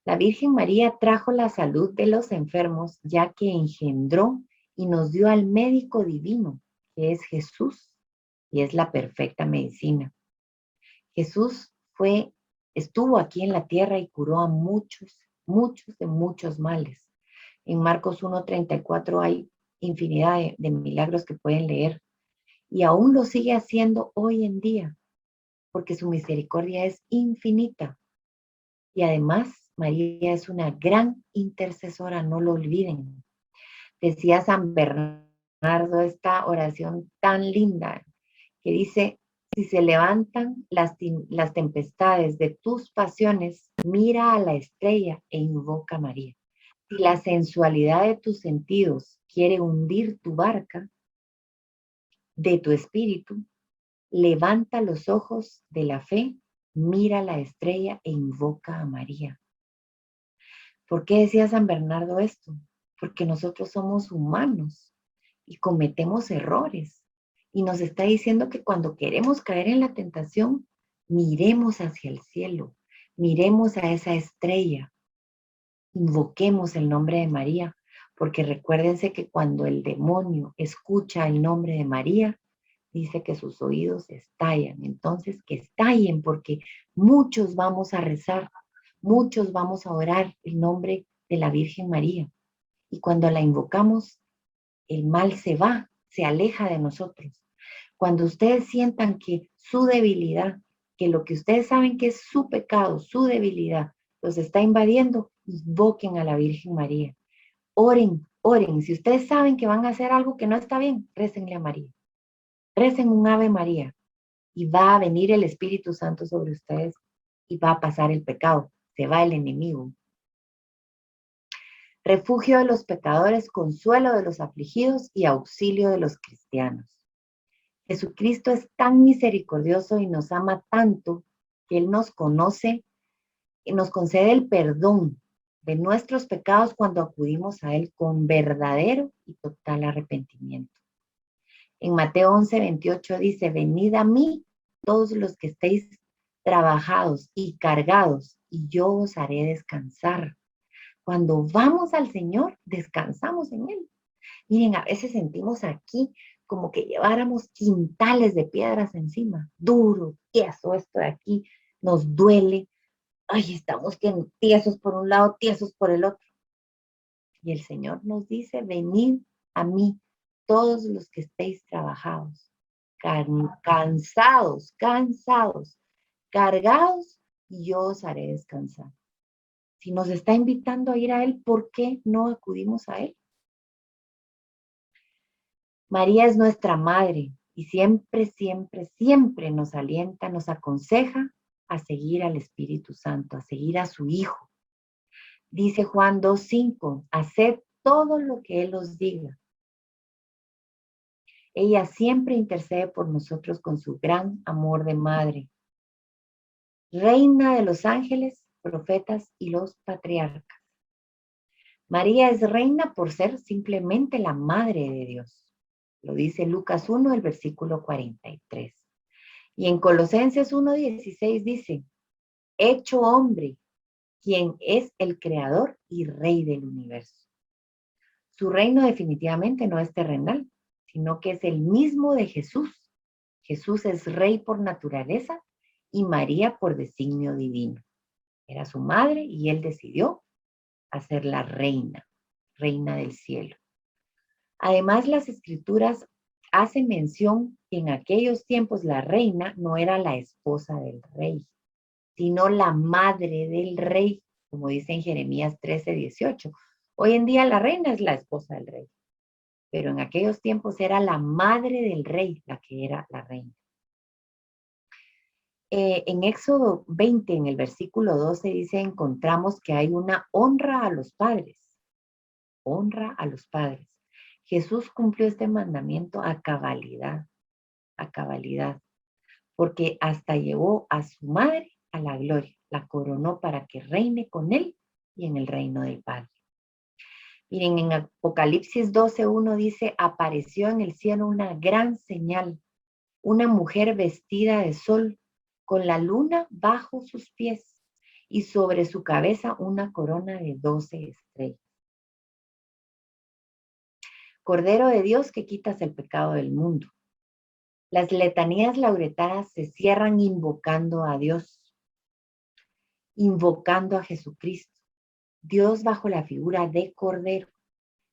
La Virgen María trajo la salud de los enfermos, ya que engendró y nos dio al médico divino, que es Jesús, y es la perfecta medicina. Jesús estuvo aquí en la tierra y curó a muchos, muchos de muchos males. En Marcos 1:34 hay infinidad de milagros que pueden leer, y aún lo sigue haciendo hoy en día, porque su misericordia es infinita. Y además, María es una gran intercesora, no lo olviden. Decía San Bernardo esta oración tan linda que dice, si se levantan las tempestades de tus pasiones, mira a la estrella e invoca a María. Si la sensualidad de tus sentidos quiere hundir tu barca, de tu espíritu, levanta los ojos de la fe, mira a la estrella e invoca a María. ¿Por qué decía San Bernardo esto? Porque nosotros somos humanos y cometemos errores. Y nos está diciendo que cuando queremos caer en la tentación, miremos hacia el cielo, miremos a esa estrella, invoquemos el nombre de María, porque recuérdense que cuando el demonio escucha el nombre de María, dice que sus oídos estallan. Entonces, que estallen, porque muchos vamos a rezar, muchos vamos a orar el nombre de la Virgen María. Y cuando la invocamos, el mal se va, se aleja de nosotros. Cuando ustedes sientan que su debilidad, que lo que ustedes saben que es su pecado, su debilidad, los está invadiendo, invoquen a la Virgen María. Oren, oren. Si ustedes saben que van a hacer algo que no está bien, récenle a María. Recen un Ave María y va a venir el Espíritu Santo sobre ustedes y va a pasar el pecado. Se va el enemigo. Refugio de los pecadores, consuelo de los afligidos y auxilio de los cristianos. Jesucristo es tan misericordioso y nos ama tanto que Él nos conoce y nos concede el perdón de nuestros pecados cuando acudimos a Él con verdadero y total arrepentimiento. En Mateo 11:28 dice, venid a mí todos los que estéis trabajados y cargados, y yo os haré descansar. Cuando vamos al Señor, descansamos en Él. Miren, a veces sentimos aquí como que lleváramos quintales de piedras encima, duro, tieso, esto de aquí nos duele. ay, estamos que tiesos por un lado, tiesos por el otro. Y el Señor nos dice, venid a mí, todos los que estéis trabajados, cansados, cargados, y yo os haré descansar. Si nos está invitando a ir a Él, ¿por qué no acudimos a Él? María es nuestra madre y siempre nos alienta, nos aconseja a seguir al Espíritu Santo, a seguir a su Hijo. Dice Juan 2:5, haced todo lo que Él os diga. Ella siempre intercede por nosotros con su gran amor de madre. Reina de los ángeles, profetas y los patriarcas. María es reina por ser simplemente la madre de Dios. Lo dice Lucas 1, el versículo 43. Y en Colosenses 1:16 dice, hecho hombre, quien es el creador y rey del universo. Su reino definitivamente no es terrenal, sino que es el mismo de Jesús. Jesús es rey por naturaleza y María por designio divino. Era su madre y él decidió hacerla reina, reina del cielo. Además, las escrituras hacen mención que en aquellos tiempos la reina no era la esposa del rey, sino la madre del rey, como dice en Jeremías 13:18. Hoy en día la reina es la esposa del rey, pero en aquellos tiempos era la madre del rey la que era la reina. En Éxodo 20, en el versículo 12, dice, encontramos que hay una honra a los padres. Honra a los padres. Jesús cumplió este mandamiento a cabalidad, porque hasta llevó a su madre a la gloria, la coronó para que reine con él y en el reino del Padre. Miren, en Apocalipsis 12:1 dice, apareció en el cielo una gran señal, una mujer vestida de sol, con la luna bajo sus pies y sobre su cabeza una corona de 12 estrellas. Cordero de Dios que quitas el pecado del mundo. Las letanías lauretanas se cierran invocando a Dios, invocando a Jesucristo. Dios bajo la figura de Cordero,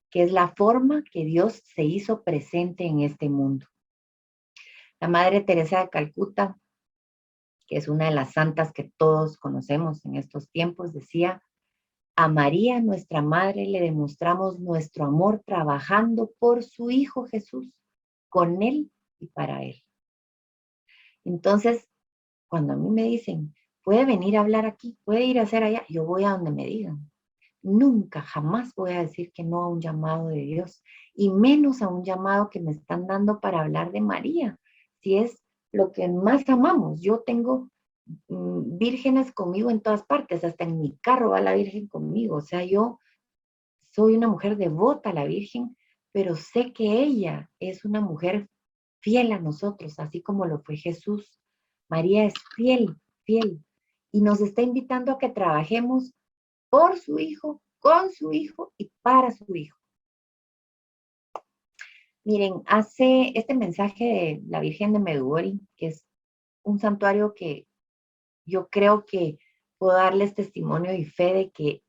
que es la forma que Dios se hizo presente en este mundo. La Madre Teresa de Calcuta, que es una de las santas que todos conocemos en estos tiempos, decía, a María, nuestra Madre, le demostramos nuestro amor trabajando por su Hijo Jesús, con Él y para Él. Entonces, cuando a mí me dicen, puede venir a hablar aquí, puede ir a hacer allá, yo voy a donde me digan. Nunca, jamás voy a decir que no a un llamado de Dios, y menos a un llamado que me están dando para hablar de María, si es lo que más amamos. Yo tengo vírgenes conmigo en todas partes, hasta en mi carro va la Virgen conmigo. O sea, yo soy una mujer devota a la Virgen, pero sé que ella es una mujer fiel a nosotros, así como lo fue Jesús. María es fiel, fiel, y nos está invitando a que trabajemos por su Hijo, con su Hijo y para su Hijo. Miren, hace este mensaje de la Virgen de Medjugorje, que es un santuario que yo creo que puedo darles testimonio y fe de que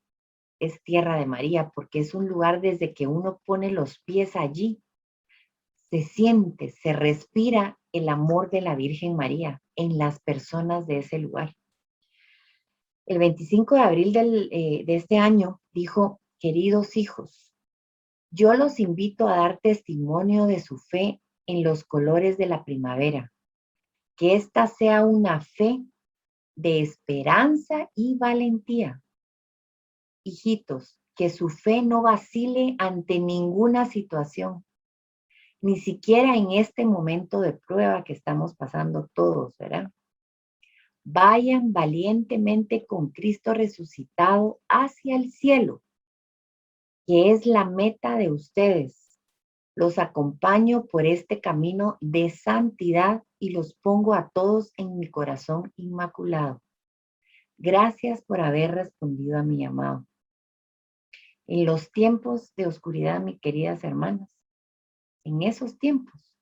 es tierra de María, porque es un lugar desde que uno pone los pies allí, se siente, se respira el amor de la Virgen María en las personas de ese lugar. El 25 de abril de este año dijo, queridos hijos, yo los invito a dar testimonio de su fe en los colores de la primavera, que esta sea una fe de esperanza y valentía. Hijitos, que su fe no vacile ante ninguna situación, ni siquiera en este momento de prueba que estamos pasando todos, ¿verdad? Vayan valientemente con Cristo resucitado hacia el cielo, que es la meta de ustedes. Los acompaño por este camino de santidad y los pongo a todos en mi corazón inmaculado. Gracias por haber respondido a mi llamado. En los tiempos de oscuridad, mis queridas hermanas, en esos tiempos,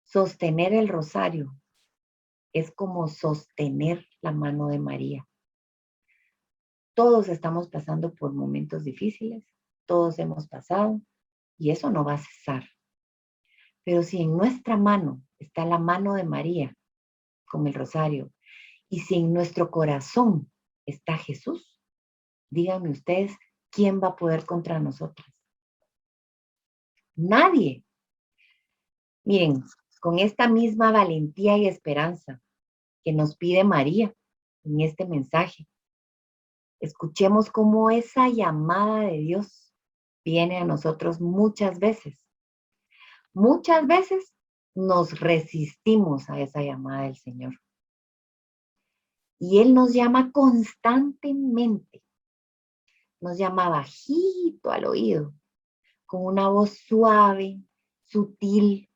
sostener el rosario es como sostener la mano de María. Todos estamos pasando por momentos difíciles, todos hemos pasado y eso no va a cesar. Pero si en nuestra mano está la mano de María con el rosario y si en nuestro corazón está Jesús, díganme ustedes, ¿quién va a poder contra nosotras? Nadie. Miren, con esta misma valentía y esperanza que nos pide María en este mensaje, escuchemos cómo esa llamada de Dios viene a nosotros muchas veces. Muchas veces nos resistimos a esa llamada del Señor. Y Él nos llama constantemente. Nos llama bajito al oído, con una voz suave, sutil,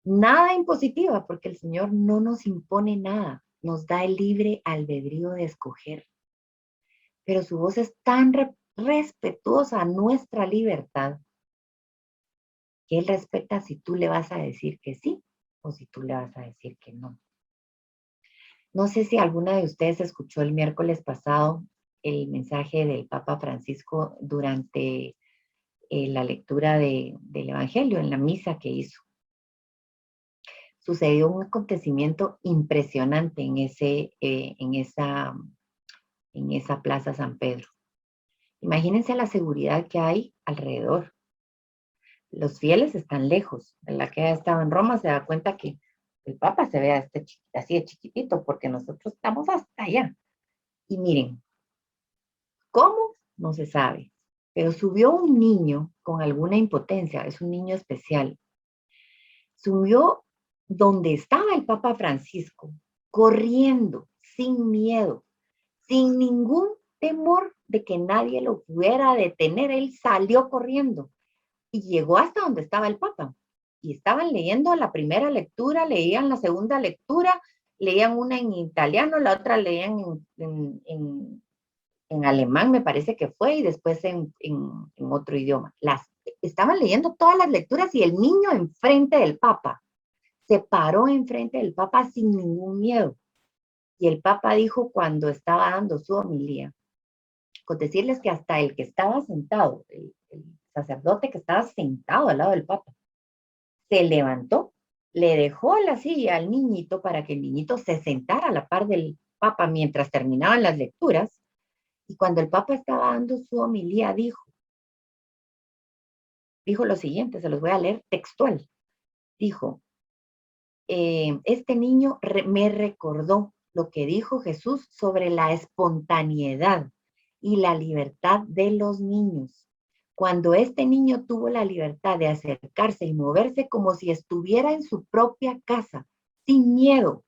nada impositiva, porque el Señor no nos impone nada, nos da el libre albedrío de escoger. Pero su voz es tan respetuosa a nuestra libertad que Él respeta si tú le vas a decir que sí o si tú le vas a decir que no. No sé si alguna de ustedes escuchó el miércoles pasado el mensaje del Papa Francisco durante la lectura del Evangelio, en la misa que hizo. Sucedió un acontecimiento impresionante en esa Plaza San Pedro. Imagínense la seguridad que hay alrededor. Los fieles están lejos. La que ha estado en Roma se da cuenta que el Papa se ve así de chiquitito porque nosotros estamos hasta allá. Y miren, ¿cómo? No se sabe. Pero subió un niño con alguna impotencia, es un niño especial. Subió donde estaba el Papa Francisco, corriendo, sin miedo, sin ningún temor de que nadie lo pudiera detener. Él salió corriendo y llegó hasta donde estaba el Papa. Y estaban leyendo la primera lectura, leían la segunda lectura, leían una en italiano, la otra leían en alemán, me parece que fue, y después en otro idioma. Estaban leyendo todas las lecturas y el niño enfrente del Papa. Se paró enfrente del Papa sin ningún miedo. Y el Papa dijo cuando estaba dando su homilía, con decirles que hasta el que estaba sentado, el sacerdote que estaba sentado al lado del Papa, se levantó, le dejó la silla al niñito para que el niñito se sentara a la par del Papa mientras terminaban las lecturas. Y cuando el Papa estaba dando su homilía, dijo lo siguiente, se los voy a leer textual. Dijo, este niño me recordó lo que dijo Jesús sobre la espontaneidad y la libertad de los niños. Cuando este niño tuvo la libertad de acercarse y moverse como si estuviera en su propia casa, sin miedo.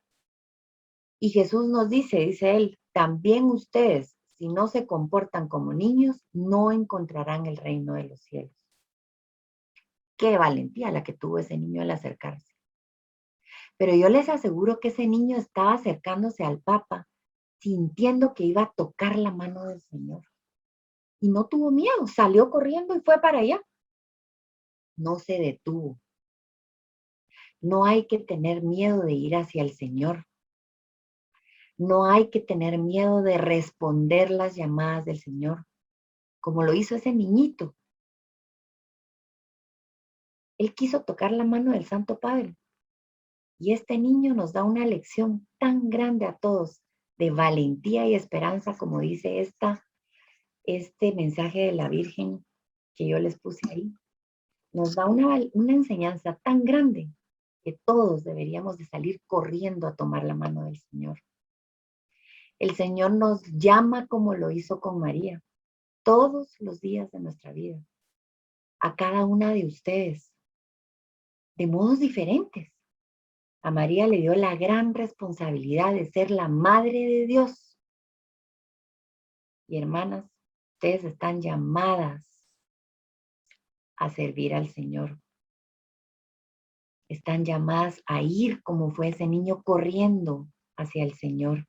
Y Jesús nos dice él, también ustedes, si no se comportan como niños, no encontrarán el reino de los cielos. Qué valentía la que tuvo ese niño al acercarse. Pero yo les aseguro que ese niño estaba acercándose al Papa, sintiendo que iba a tocar la mano del Señor. Y no tuvo miedo, salió corriendo y fue para allá. No se detuvo. No hay que tener miedo de ir hacia el Señor. No hay que tener miedo de responder las llamadas del Señor, como lo hizo ese niñito. Él quiso tocar la mano del Santo Padre. Y este niño nos da una lección tan grande a todos de valentía y esperanza, como dice este mensaje de la Virgen que yo les puse ahí. Nos da una enseñanza tan grande que todos deberíamos de salir corriendo a tomar la mano del Señor. El Señor nos llama como lo hizo con María, todos los días de nuestra vida, a cada una de ustedes, de modos diferentes. A María le dio la gran responsabilidad de ser la madre de Dios. Y hermanas, ustedes están llamadas a servir al Señor. Están llamadas a ir como fue ese niño corriendo hacia el Señor.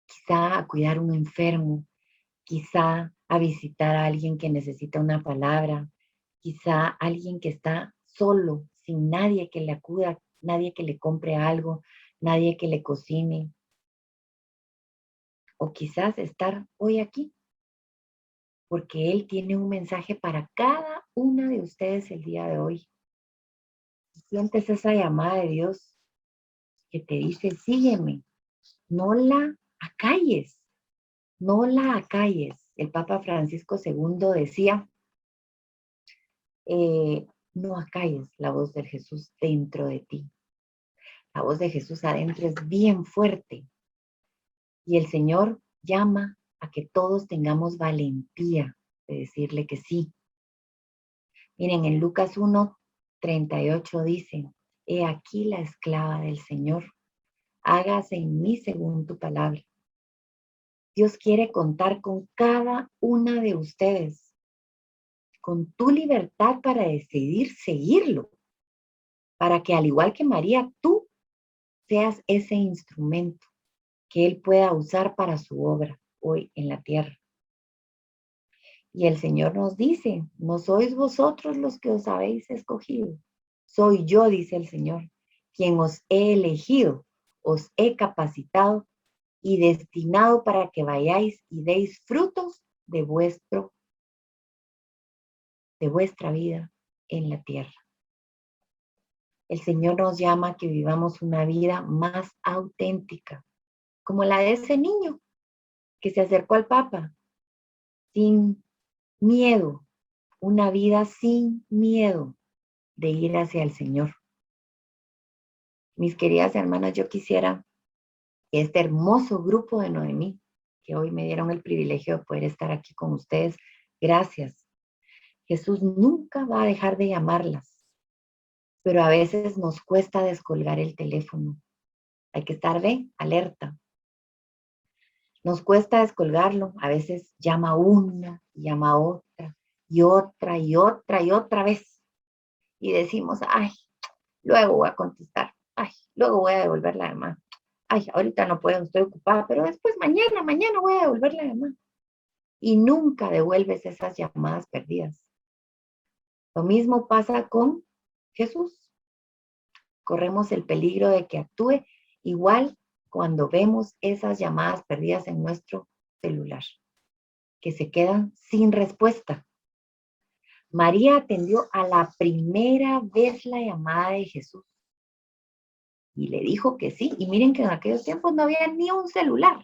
Quizá a cuidar a un enfermo, quizá a visitar a alguien que necesita una palabra, quizá a alguien que está solo, sin nadie que le acuda, nadie que le compre algo, nadie que le cocine. o quizás estar hoy aquí, porque Él tiene un mensaje para cada una de ustedes el día de hoy. Sientes esa llamada de Dios que te dice, sígueme, no la acalles, no la acalles. El Papa Francisco II decía, no acalles la voz de Jesús dentro de ti. La voz de Jesús adentro es bien fuerte y el Señor llama a que todos tengamos valentía de decirle que sí. Miren, en Lucas 1:38 dice, he aquí la esclava del Señor, hágase en mí según tu palabra. Dios quiere contar con cada una de ustedes, con tu libertad para decidir seguirlo, para que al igual que María, tú seas ese instrumento que Él pueda usar para su obra hoy en la tierra. Y el Señor nos dice, no sois vosotros los que os habéis escogido, soy yo, dice el Señor, quien os he elegido, os he capacitado y destinado para que vayáis y deis frutos de vuestra vida en la tierra. El Señor nos llama a que vivamos una vida más auténtica, como la de ese niño que se acercó al Papa, sin miedo, una vida sin miedo de ir hacia el Señor. Mis queridas hermanas, yo quisiera que este hermoso grupo de Noemí, que hoy me dieron el privilegio de poder estar aquí con ustedes, gracias. Jesús nunca va a dejar de llamarlas, pero a veces nos cuesta descolgar el teléfono. Hay que estar alerta. Nos cuesta descolgarlo, a veces llama una, llama otra, y otra, y otra, y otra vez. Y decimos, ay, luego voy a contestar, ay, luego voy a devolver la llamada. Ay, ahorita no puedo, estoy ocupada, pero después mañana voy a devolver la llamada. Y nunca devuelves esas llamadas perdidas. Lo mismo pasa con Jesús. Corremos el peligro de que actúe igual cuando vemos esas llamadas perdidas en nuestro celular, que se quedan sin respuesta. María atendió a la primera vez la llamada de Jesús y le dijo que sí. Y miren que en aquellos tiempos no había ni un celular.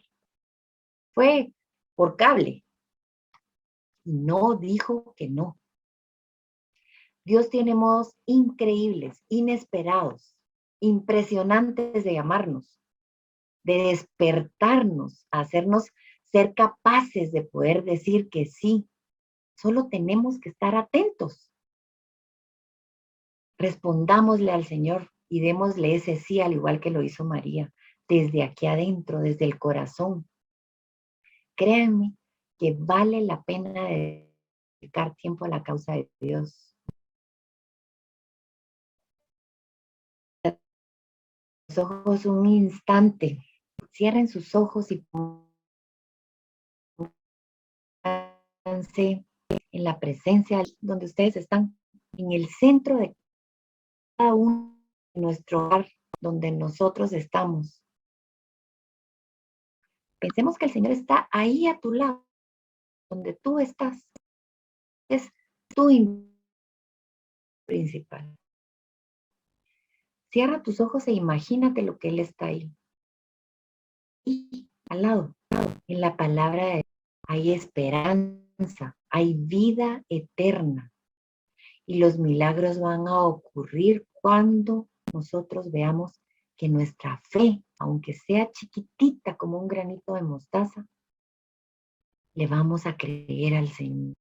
Fue por cable. Y no dijo que no. Dios tiene modos increíbles, inesperados, impresionantes de llamarnos, de despertarnos, hacernos ser capaces de poder decir que sí. Solo tenemos que estar atentos. Respondámosle al Señor y démosle ese sí, al igual que lo hizo María, desde aquí adentro, desde el corazón. Créanme que vale la pena dedicar tiempo a la causa de Dios. Los ojos un instante, cierren sus ojos y pónganse en la presencia donde ustedes están, en el centro de cada uno de nuestro hogar, donde nosotros estamos. Pensemos que el Señor está ahí a tu lado, donde tú estás. Es tu principal. Cierra tus ojos e imagínate lo que Él está ahí. Y al lado, en la palabra de Dios, hay esperanza, hay vida eterna. Y los milagros van a ocurrir cuando nosotros veamos que nuestra fe, aunque sea chiquitita como un granito de mostaza, le vamos a creer al Señor.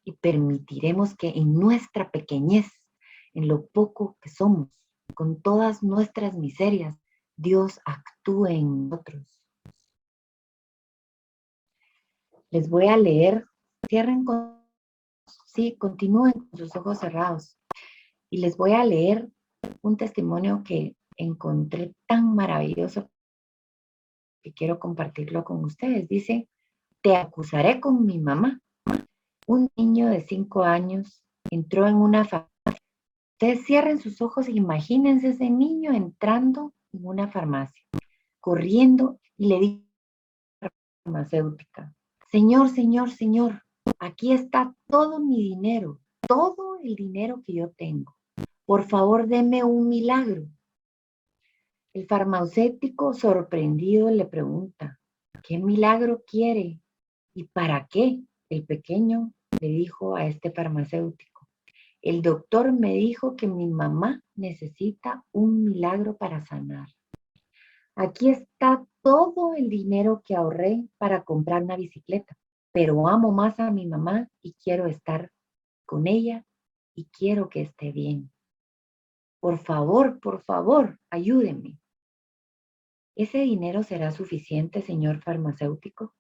Y permitiremos que en nuestra pequeñez, en lo poco que somos, con todas nuestras miserias, Dios actúe en nosotros. Les voy a leer, continúen con sus ojos cerrados. Y les voy a leer un testimonio que encontré tan maravilloso que quiero compartirlo con ustedes. Dice, te acusaré con mi mamá. Un niño de 5 años entró en una farmacia. Ustedes cierren sus ojos e imagínense ese niño entrando en una farmacia. corriendo y le dijo a la farmacéutica, Señor, señor, señor, aquí está todo mi dinero, todo el dinero que yo tengo. Por favor, deme un milagro. El farmacéutico sorprendido le pregunta, ¿qué milagro quiere? ¿Y para qué? El pequeño le dijo a este farmacéutico, el doctor me dijo que mi mamá necesita un milagro para sanar. Aquí está todo el dinero que ahorré para comprar una bicicleta, pero amo más a mi mamá y quiero estar con ella y quiero que esté bien. Por favor, ayúdeme. ¿Ese dinero será suficiente, señor farmacéutico?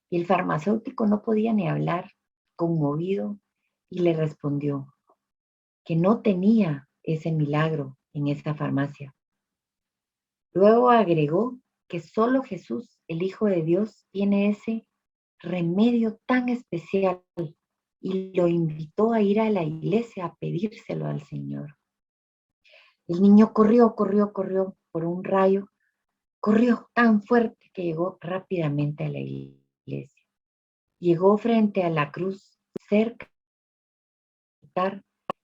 Y el farmacéutico no podía ni hablar, conmovido, y le respondió que no tenía ese milagro en esa farmacia. Luego agregó que solo Jesús, el Hijo de Dios, tiene ese remedio tan especial y lo invitó a ir a la iglesia a pedírselo al Señor. El niño corrió por un rayo, corrió tan fuerte que llegó rápidamente a la iglesia. Llegó frente a la cruz cerca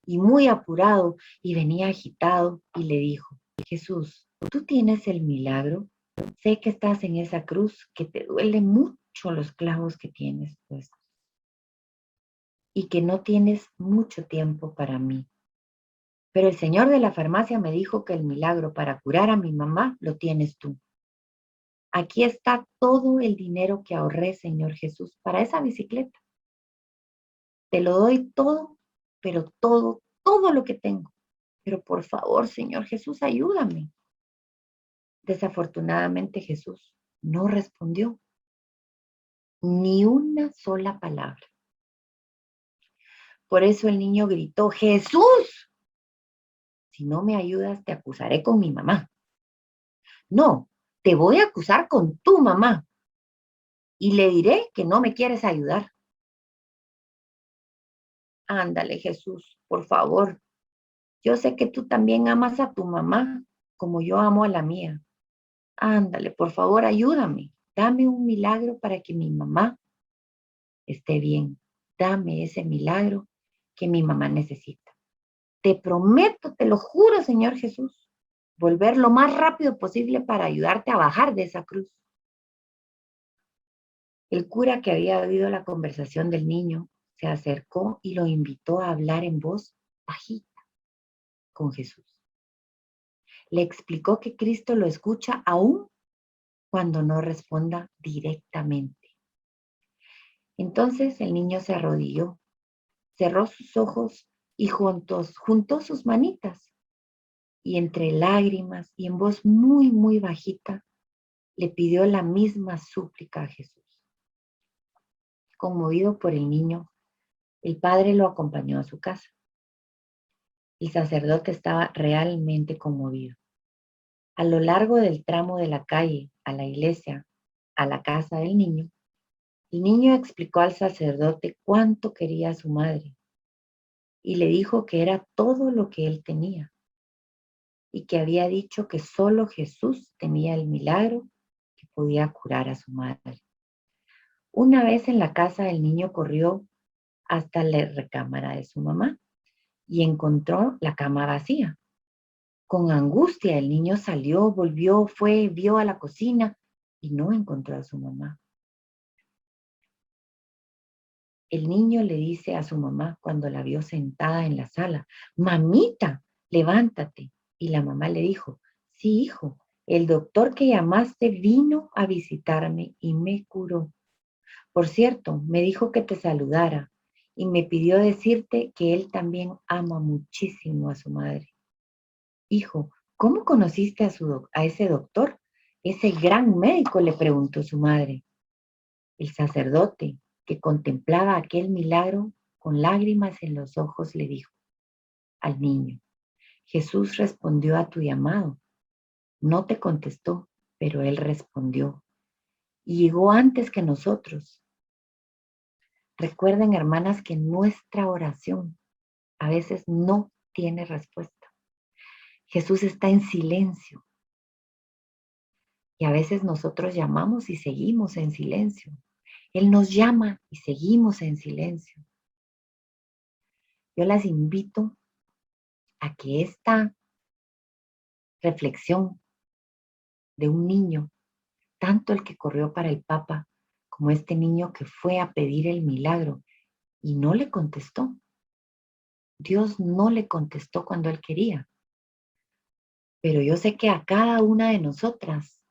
y muy apurado y venía agitado y le dijo, Jesús, tú tienes el milagro, sé que estás en esa cruz, que te duele mucho los clavos que tienes puestos y que no tienes mucho tiempo para mí. Pero el señor de la farmacia me dijo que el milagro para curar a mi mamá lo tienes tú. Aquí está todo el dinero que ahorré, Señor Jesús, para esa bicicleta. Te lo doy todo, pero todo lo que tengo. Pero por favor, Señor Jesús, ayúdame. Desafortunadamente Jesús no respondió ni una sola palabra. Por eso el niño gritó, Jesús, si no me ayudas, te acusaré con mi mamá. No, te voy a acusar con tu mamá y le diré que no me quieres ayudar. Ándale, Jesús, por favor. Yo sé que tú también amas a tu mamá como yo amo a la mía. Ándale, por favor, ayúdame. Dame un milagro para que mi mamá esté bien. Dame ese milagro que mi mamá necesita. Te prometo, te lo juro, Señor Jesús, volver lo más rápido posible para ayudarte a bajar de esa cruz. El cura que había oído la conversación del niño se acercó y lo invitó a hablar en voz bajita con Jesús. Le explicó que Cristo lo escucha aún cuando no responda directamente. Entonces el niño se arrodilló, cerró sus ojos y juntó sus manitas y entre lágrimas y en voz muy bajita le pidió la misma súplica a Jesús. Conmovido por el niño, el padre lo acompañó a su casa. El sacerdote estaba realmente conmovido. A lo largo del tramo de la calle a la iglesia, a la casa del niño, el niño explicó al sacerdote cuánto quería a su madre y le dijo que era todo lo que él tenía y que había dicho que solo Jesús tenía el milagro que podía curar a su madre. Una vez en la casa, el niño corrió hasta la recámara de su mamá y encontró la cama vacía. Con angustia, el niño salió, volvió, fue, vio a la cocina y no encontró a su mamá. El niño le dice a su mamá cuando la vio sentada en la sala, mamita, levántate. Y la mamá le dijo, sí, hijo, el doctor que llamaste vino a visitarme y me curó. Por cierto, me dijo que te saludara y me pidió decirte que él también ama muchísimo a su madre. Hijo, ¿cómo conociste a ese doctor? Ese gran médico, le preguntó su madre. El sacerdote, que contemplaba aquel milagro con lágrimas en los ojos, le dijo al niño, Jesús respondió a tu llamado. No te contestó, pero él respondió y llegó antes que nosotros. Recuerden, hermanas, que nuestra oración a veces no tiene respuesta. Jesús está en silencio Y a veces nosotros llamamos y seguimos en silencio. Él nos llama y seguimos en silencio. Yo las invito a que esta reflexión de un niño, tanto el que corrió para el Papa como este niño que fue a pedir el milagro y no le contestó. Dios no le contestó cuando él quería. Pero yo sé que a cada una de nosotras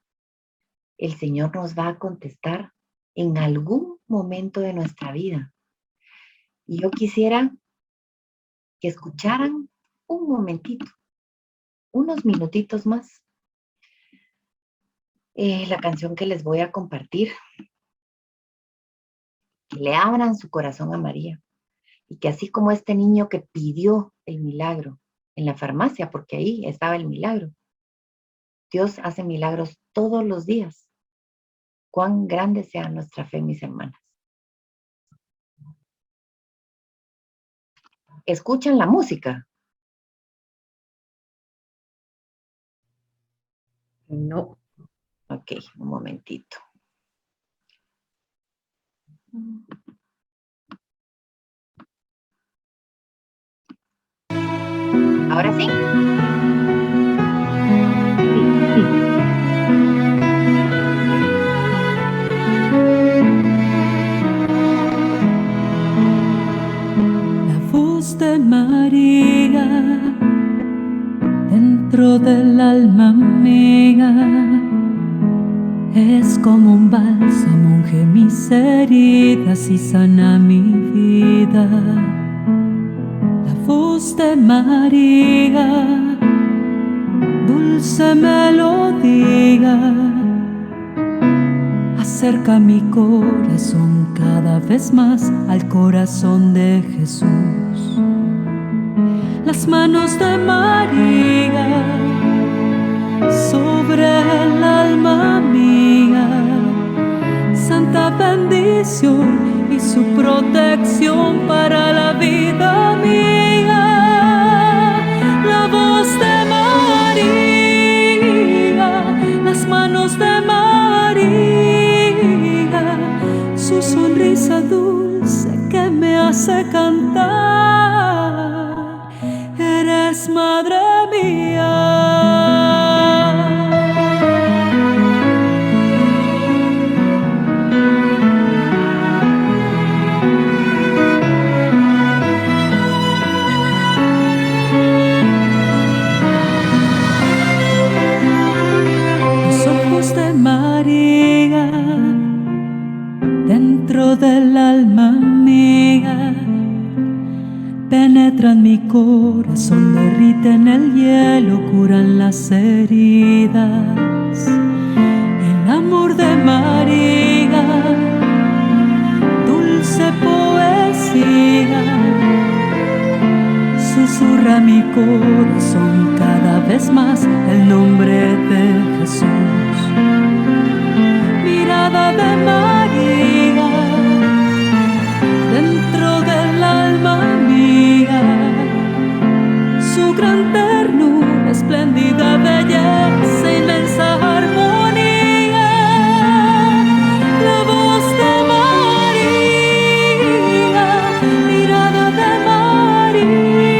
el Señor nos va a contestar en algún momento de nuestra vida. Y yo quisiera que escucharan un momentito, unos minutitos más, la canción que les voy a compartir, que le abran su corazón a María y que así como este niño que pidió el milagro en la farmacia, porque ahí estaba el milagro, Dios hace milagros todos los días. Cuán grande sea nuestra fe, mis hermanas. ¿Escuchan la música? No. Ok, un momentito. ¿Ahora sí? Sí. La voz de María dentro del alma mía es como un bálsamo, unge mis heridas y sana mi vida. La voz de María, dulce melodía, acerca mi corazón cada vez más al corazón de Jesús. Las manos de María sobre el alma mía, santa bendición y su protección para la vida mía. La voz de María, las manos de María, su sonrisa dulce que me hace cantar. Eres madre mía. Los ojos de María dentro del alma mía penetran mi corazón, derriten el hielo, curan las heridas. El amor de María, dulce poesía, susurra mi corazón cada vez más el nombre de Jesús. Mirada de María dentro del alma mía, su gran ternura, espléndida belleza, inmensa armonía. La voz de María, mirada de María,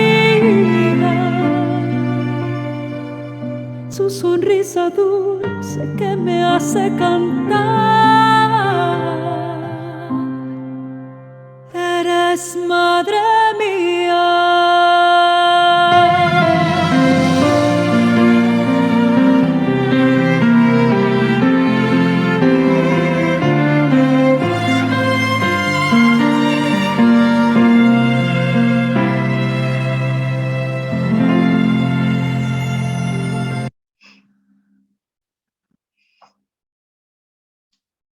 su sonrisa dulce que me hace cantar. Eres madre mía.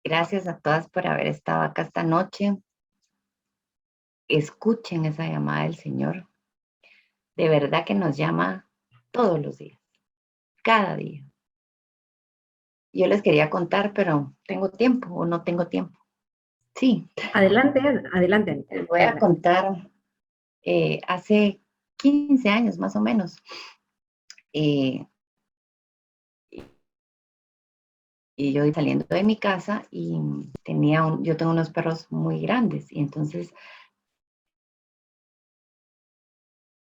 Gracias a todas por haber estado acá esta noche. Escuchen esa llamada del Señor. De verdad que nos llama todos los días, cada día. Yo les quería contar, pero ¿tengo tiempo o no tengo tiempo? Sí. Adelante, adelante, Anita. Les voy a contar, hace 15 años más o menos, y yo saliendo de mi casa y yo tengo unos perros muy grandes y entonces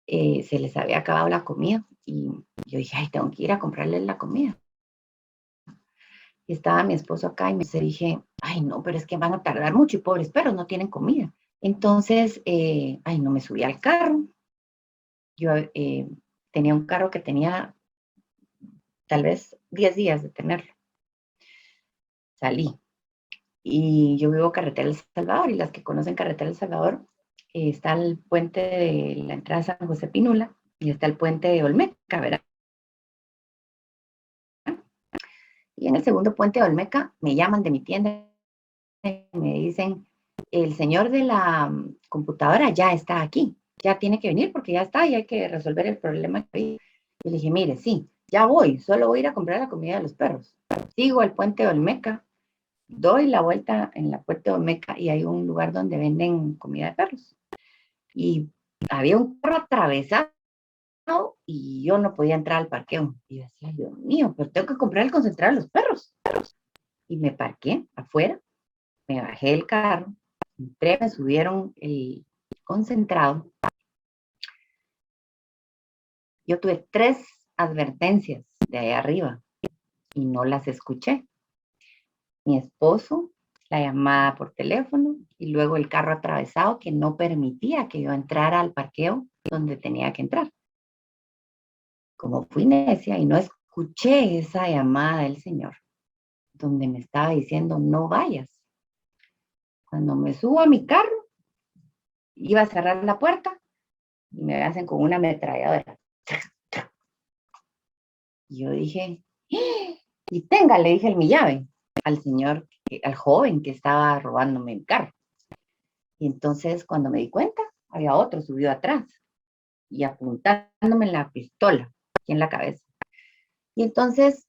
se les había acabado la comida y yo dije, ay, tengo que ir a comprarles la comida. Y estaba mi esposo acá y me dije, ay, no, pero es que van a tardar mucho y pobres perros no tienen comida. Entonces, ay, no, me subí al carro. Yo tenía un carro que tenía tal vez 10 días de tenerlo. Salí. Y yo vivo Carretera El Salvador y las que conocen Carretera El Salvador, está el puente de la entrada a San José Pinula y está el puente de Olmeca, ¿verdad? Y en el segundo puente de Olmeca me llaman de mi tienda y me dicen, el señor de la computadora ya está aquí, ya tiene que venir porque ya está y hay que resolver el problema que hay. Y le dije, mire, sí, ya voy, solo voy a ir a comprar la comida de los perros. Sigo el puente de Olmeca, doy la vuelta en la puerta de Olmeca y hay un lugar donde venden comida de perros. Y había un carro atravesado y yo no podía entrar al parqueo. Y yo decía, Dios mío, pero tengo que comprar el concentrado de los perros. Y me parqué afuera, me bajé del carro, entré, me subieron el concentrado. Yo tuve 3 advertencias de ahí arriba y no las escuché. Mi esposo, la llamada por teléfono y luego el carro atravesado que no permitía que yo entrara al parqueo donde tenía que entrar. Como fui necia y no escuché esa llamada del Señor, donde me estaba diciendo, no vayas. Cuando me subo a mi carro, iba a cerrar la puerta y me hacen con una ametralladora. Y yo dije, y tenga, le dije mi llave al señor, al joven que estaba robándome el carro. Y entonces cuando me di cuenta, había otro subido atrás y apuntándome la pistola aquí en la cabeza. Y entonces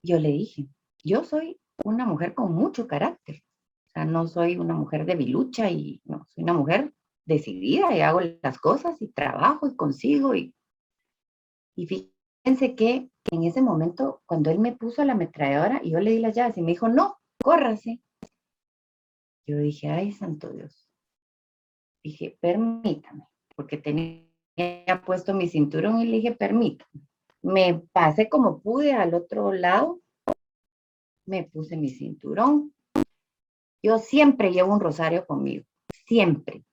yo le dije, yo soy una mujer con mucho carácter. O sea, no soy una mujer debilucha y no, soy una mujer decidida y hago las cosas y trabajo y consigo. Y fíjense que en ese momento, cuando él me puso la ametralladora y yo le di las llaves y me dijo, no, córrase. Yo dije, ay, santo Dios. Dije, permítame, porque tenía puesto mi cinturón y le dije, permítame. Me pasé como pude al otro lado, me puse mi cinturón. Yo siempre llevo un rosario conmigo, siempre.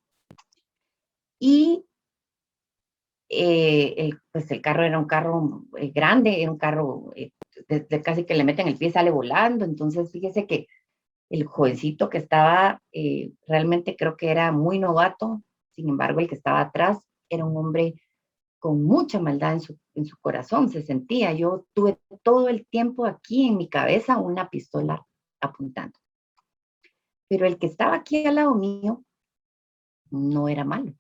Y pues el carro era un carro grande, era un carro casi que le meten el pie y sale volando. Entonces, fíjese que el jovencito que estaba, realmente creo que era muy novato, sin embargo, el que estaba atrás era un hombre con mucha maldad en su corazón, se sentía. Yo tuve todo el tiempo aquí en mi cabeza una pistola apuntando. Pero el que estaba aquí al lado mío no era malo.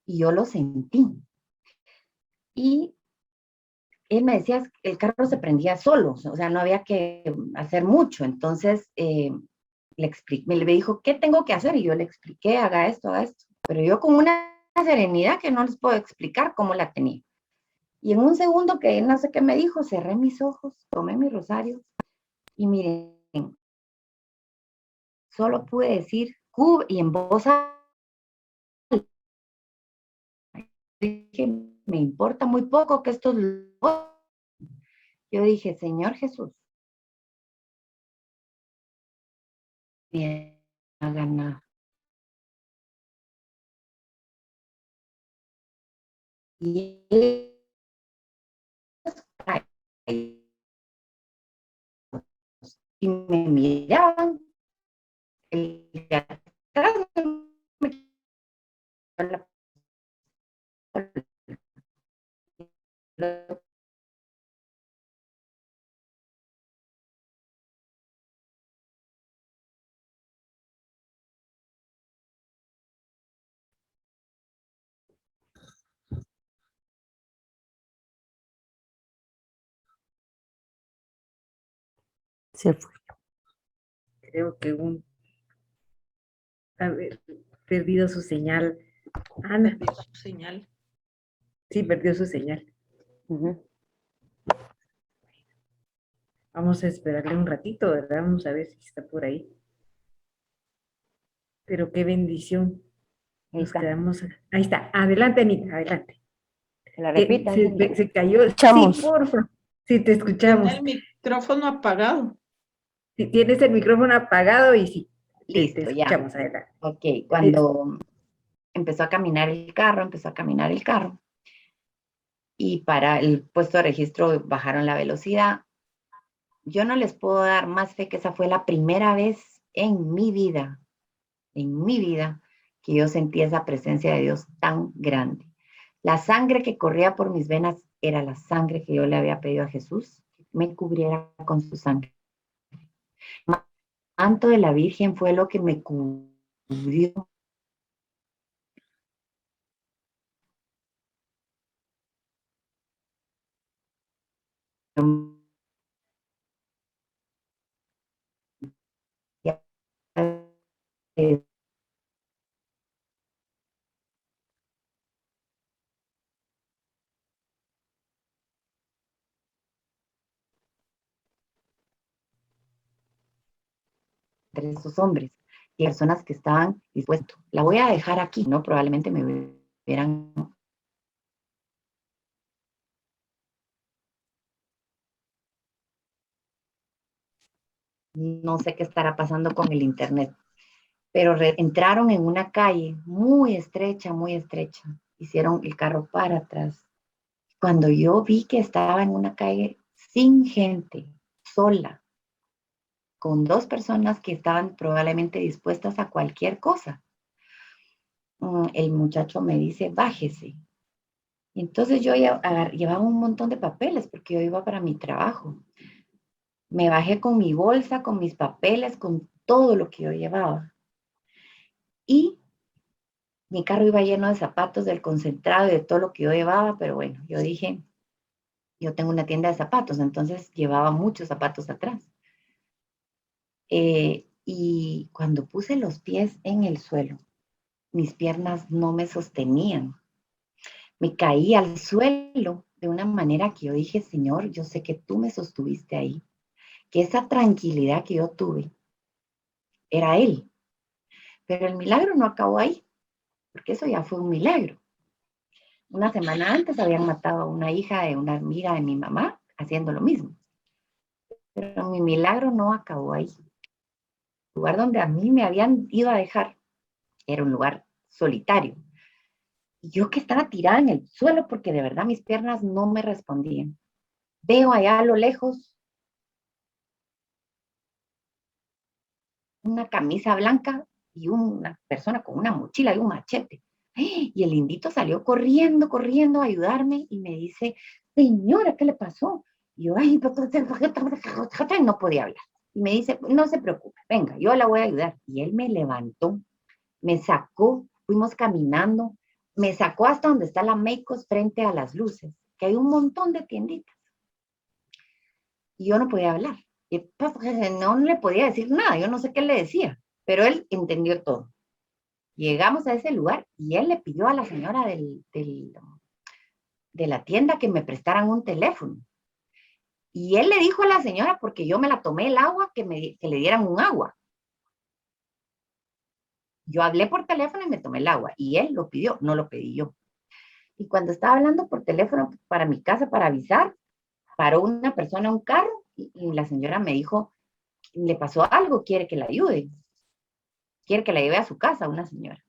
Y yo lo sentí. Y él me decía, el carro se prendía solo, o sea, no había que hacer mucho. Entonces, me dijo, ¿qué tengo que hacer? Y yo le expliqué, haga esto, haga esto. Pero yo con una serenidad que no les puedo explicar cómo la tenía. Y en un segundo que no sé qué me dijo, cerré mis ojos, tomé mi rosario y miren, solo pude decir Cub y en voz alta dije, me importa muy poco que estos... Yo dije, Señor Jesús, bien, hagan nada. Y me miraban, el de atrás me Se fue. Creo que ha perdido su señal. Ana, Perdió su señal. sí, perdió su señal. Ujú. Vamos a esperarle un ratito, ¿verdad? Vamos a ver si está por ahí. Pero qué bendición. Ahí Nos está. quedamos. Ahí está. Adelante, Anita, adelante. Se la repita. Se cayó. Sí, Escuchamos. porfa. Sí, te Tiene escuchamos. el micrófono apagado. Si tienes el micrófono apagado y sí, te Listo, ya. escuchamos, adelante. Ok, cuando empezó a caminar el carro, y para el puesto de registro bajaron la velocidad. Yo no les puedo dar más fe que esa fue la primera vez en mi vida, que yo sentí esa presencia de Dios tan grande. La sangre que corría por mis venas era la sangre que yo le había pedido a Jesús, que me cubriera con su sangre. El manto de la Virgen fue lo que me cubrió. Entre esos hombres y personas que estaban dispuestos. La voy a dejar aquí, ¿no? Probablemente me hubieran. No sé qué estará pasando con el internet, pero entraron en una calle muy estrecha, muy estrecha. Hicieron el carro para atrás. Cuando yo vi que estaba en una calle sin gente, sola, con dos personas que estaban probablemente dispuestas a cualquier cosa, el muchacho me dice, bájese. Y entonces yo llevaba un montón de papeles porque yo iba para mi trabajo. Me bajé con mi bolsa, con mis papeles, con todo lo que yo llevaba. Y mi carro iba lleno de zapatos, del concentrado y de todo lo que yo llevaba, pero bueno, yo dije, yo tengo una tienda de zapatos, entonces llevaba muchos zapatos atrás. Y cuando puse los pies en el suelo, mis piernas no me sostenían. Me caí al suelo de una manera que yo dije, Señor, yo sé que tú me sostuviste ahí, que esa tranquilidad que yo tuve era Él. Pero el milagro no acabó ahí, porque eso ya fue un milagro. Una semana antes habían matado a una hija de una amiga de mi mamá haciendo lo mismo. Pero mi milagro no acabó ahí. El lugar donde a mí me habían ido a dejar era un lugar solitario. Y yo que estaba tirada en el suelo porque de verdad mis piernas no me respondían. Veo allá a lo lejos una camisa blanca y una persona con una mochila y un machete. Y el indito salió corriendo, corriendo a ayudarme y me dice, señora, ¿qué le pasó? Y yo, ay, no podía hablar. Y me dice, no se preocupe, venga, yo la voy a ayudar. Y él me levantó, me sacó, fuimos caminando, me sacó hasta donde está la Meicos frente a las luces, que hay un montón de tienditas. Y yo no podía hablar. Y pues, no le podía decir nada, yo no sé qué le decía, pero él entendió todo. Llegamos a ese lugar y él le pidió a la señora de la tienda que me prestaran un teléfono. Y él le dijo a la señora, porque yo me la tomé el agua, que le dieran un agua. Yo hablé por teléfono y me tomé el agua. Y él lo pidió, no lo pedí yo. Y cuando estaba hablando por teléfono para mi casa, para avisar, paró una persona en un carro y la señora me dijo, le pasó algo, quiere que la ayude. Quiere que la lleve a su casa, una señora.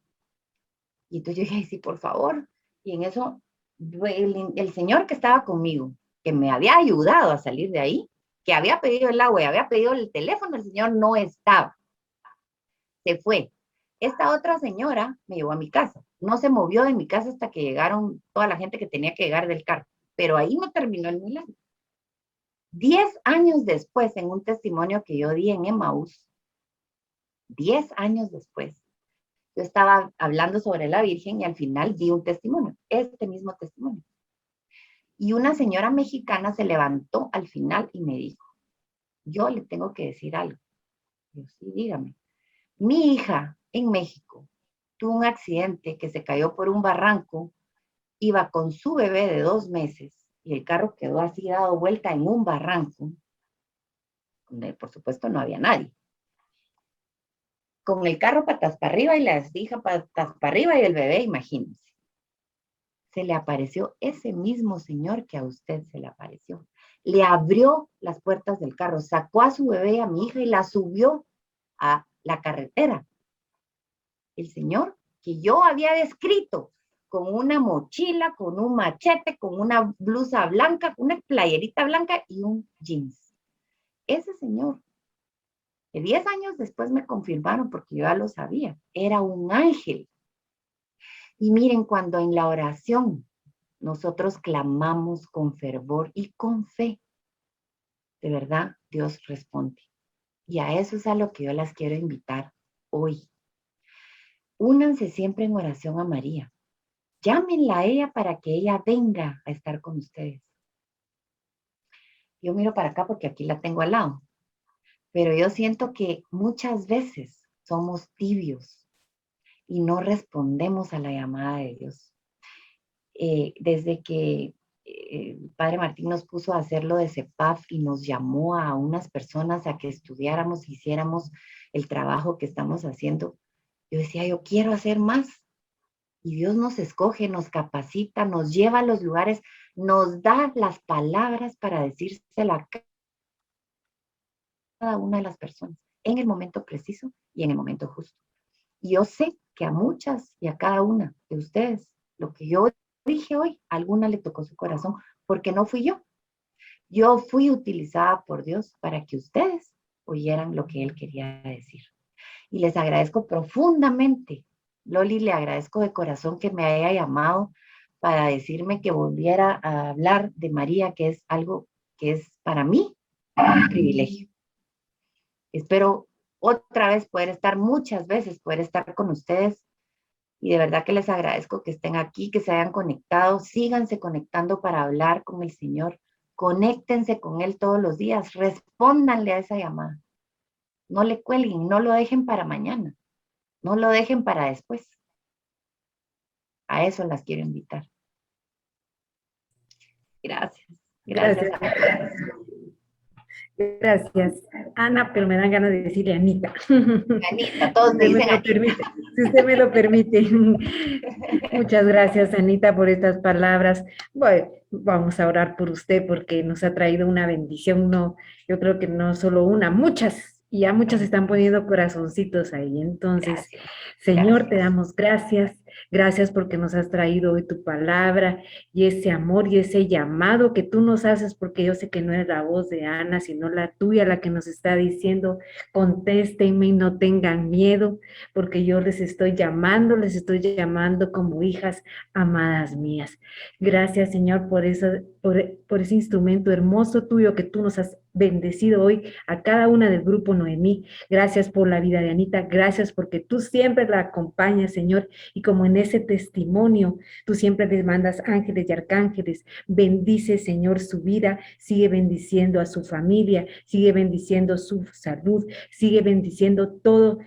Y entonces yo dije, sí, por favor. Y en eso, el señor que estaba conmigo, que me había ayudado a salir de ahí, que había pedido el agua y había pedido el teléfono, el señor no estaba. Se fue. Esta otra señora me llevó a mi casa. No se movió de mi casa hasta que llegaron toda la gente que tenía que llegar del carro. Pero ahí no terminó el milagro. 10 años después, en un testimonio que yo di en Emmaús, 10 años después, yo estaba hablando sobre la Virgen y al final di un testimonio, este mismo testimonio. Y una señora mexicana se levantó al final y me dijo, yo le tengo que decir algo. Yo, sí, dígame. Mi hija en México tuvo un accidente que se cayó por un barranco, iba con su bebé de 2 meses y el carro quedó así dado vuelta en un barranco. donde por supuesto no había nadie. Con el carro patas para arriba y las hijas patas para arriba y el bebé, imagínense. Se le apareció ese mismo señor que a usted se le apareció. Le abrió las puertas del carro, sacó a su bebé, a mi hija, y la subió a la carretera. El señor que yo había descrito con una mochila, con un machete, con una blusa blanca, una playerita blanca y un jeans. Ese señor, que 10 años después me confirmaron, porque yo ya lo sabía, era un ángel. Y miren, cuando en la oración nosotros clamamos con fervor y con fe, de verdad Dios responde. Y a eso es a lo que yo las quiero invitar hoy. Únanse siempre en oración a María. Llámenla a ella para que ella venga a estar con ustedes. Yo miro para acá porque aquí la tengo al lado. Pero yo siento que muchas veces somos tibios y no respondemos a la llamada de Dios. Desde que el Padre Martín nos puso a hacerlo de CEPAF y nos llamó a unas personas a que estudiáramos, hiciéramos el trabajo que estamos haciendo, yo decía, yo quiero hacer más. Y Dios nos escoge, nos capacita, nos lleva a los lugares, nos da las palabras para decírsela a cada una de las personas en el momento preciso y en el momento justo. Y yo sé que a muchas y a cada una de ustedes, lo que yo dije hoy, a alguna le tocó su corazón, porque no fui yo. Yo fui utilizada por Dios para que ustedes oyeran lo que Él quería decir. Y les agradezco profundamente. Loli, le agradezco de corazón que me haya llamado para decirme que volviera a hablar de María, que es algo que es para mí un privilegio. Espero otra vez poder estar, muchas veces poder estar con ustedes, y de verdad que les agradezco que estén aquí, que se hayan conectado, síganse conectando para hablar con el Señor, conéctense con Él todos los días, respóndanle a esa llamada, no le cuelguen, no lo dejen para mañana, no lo dejen para después. A eso las quiero invitar. Gracias. Gracias. Gracias, Ana, pero me dan ganas de decirle Anita. Anita, todos me dicen Anita. Si usted me lo permite. Muchas gracias, Anita, por estas palabras. Bueno, vamos a orar por usted porque nos ha traído una bendición. No, yo creo que no solo una, muchas. Y ya muchas están poniendo corazoncitos ahí. Entonces, Gracias. Señor, Gracias. te damos gracias. Gracias porque nos has traído hoy tu palabra y ese amor y ese llamado que tú nos haces, porque yo sé que no es la voz de Ana, sino la tuya la que nos está diciendo, contéstenme y no tengan miedo, porque yo les estoy llamando como hijas amadas mías. Gracias, Señor, por ese instrumento hermoso tuyo que tú nos has bendecido hoy a cada una del grupo Noemí. Gracias por la vida de Anita, gracias porque tú siempre la acompañas, Señor, y como en ese testimonio, tú siempre les mandas ángeles y arcángeles. Bendice, Señor, su vida, sigue bendiciendo a su familia, sigue bendiciendo su salud, sigue bendiciendo todo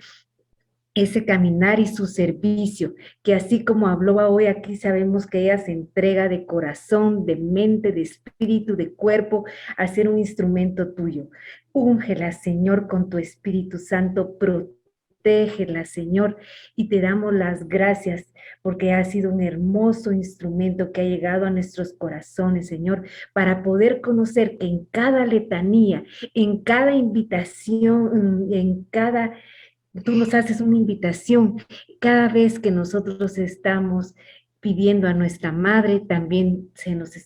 ese caminar y su servicio, que así como habló hoy aquí, sabemos que ella se entrega de corazón, de mente, de espíritu, de cuerpo, a ser un instrumento tuyo. Úngela, Señor, con tu Espíritu Santo, protégela, Señor, y te damos las gracias porque ha sido un hermoso instrumento que ha llegado a nuestros corazones, Señor, para poder conocer que en cada letanía, en cada invitación, en cada... Tú nos haces una invitación cada vez que nosotros estamos pidiendo a nuestra madre, también nos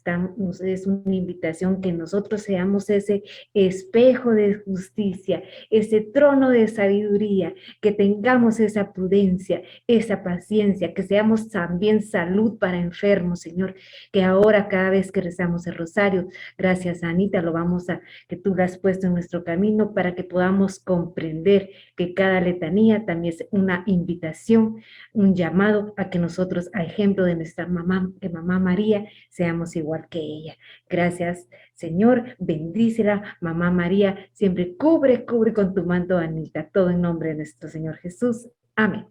es una invitación que nosotros seamos ese espejo de justicia, ese trono de sabiduría, que tengamos esa prudencia, esa paciencia, que seamos también salud para enfermos, Señor, que ahora cada vez que rezamos el rosario, gracias a Anita, que tú lo has puesto en nuestro camino para que podamos comprender que cada letanía también es una invitación, un llamado a que nosotros, a ejemplo de nuestra mamá, de mamá María, seamos igual que ella. Gracias, Señor, bendícela, mamá María, siempre cubre con tu manto, Anita, todo en nombre de nuestro Señor Jesús. Amén.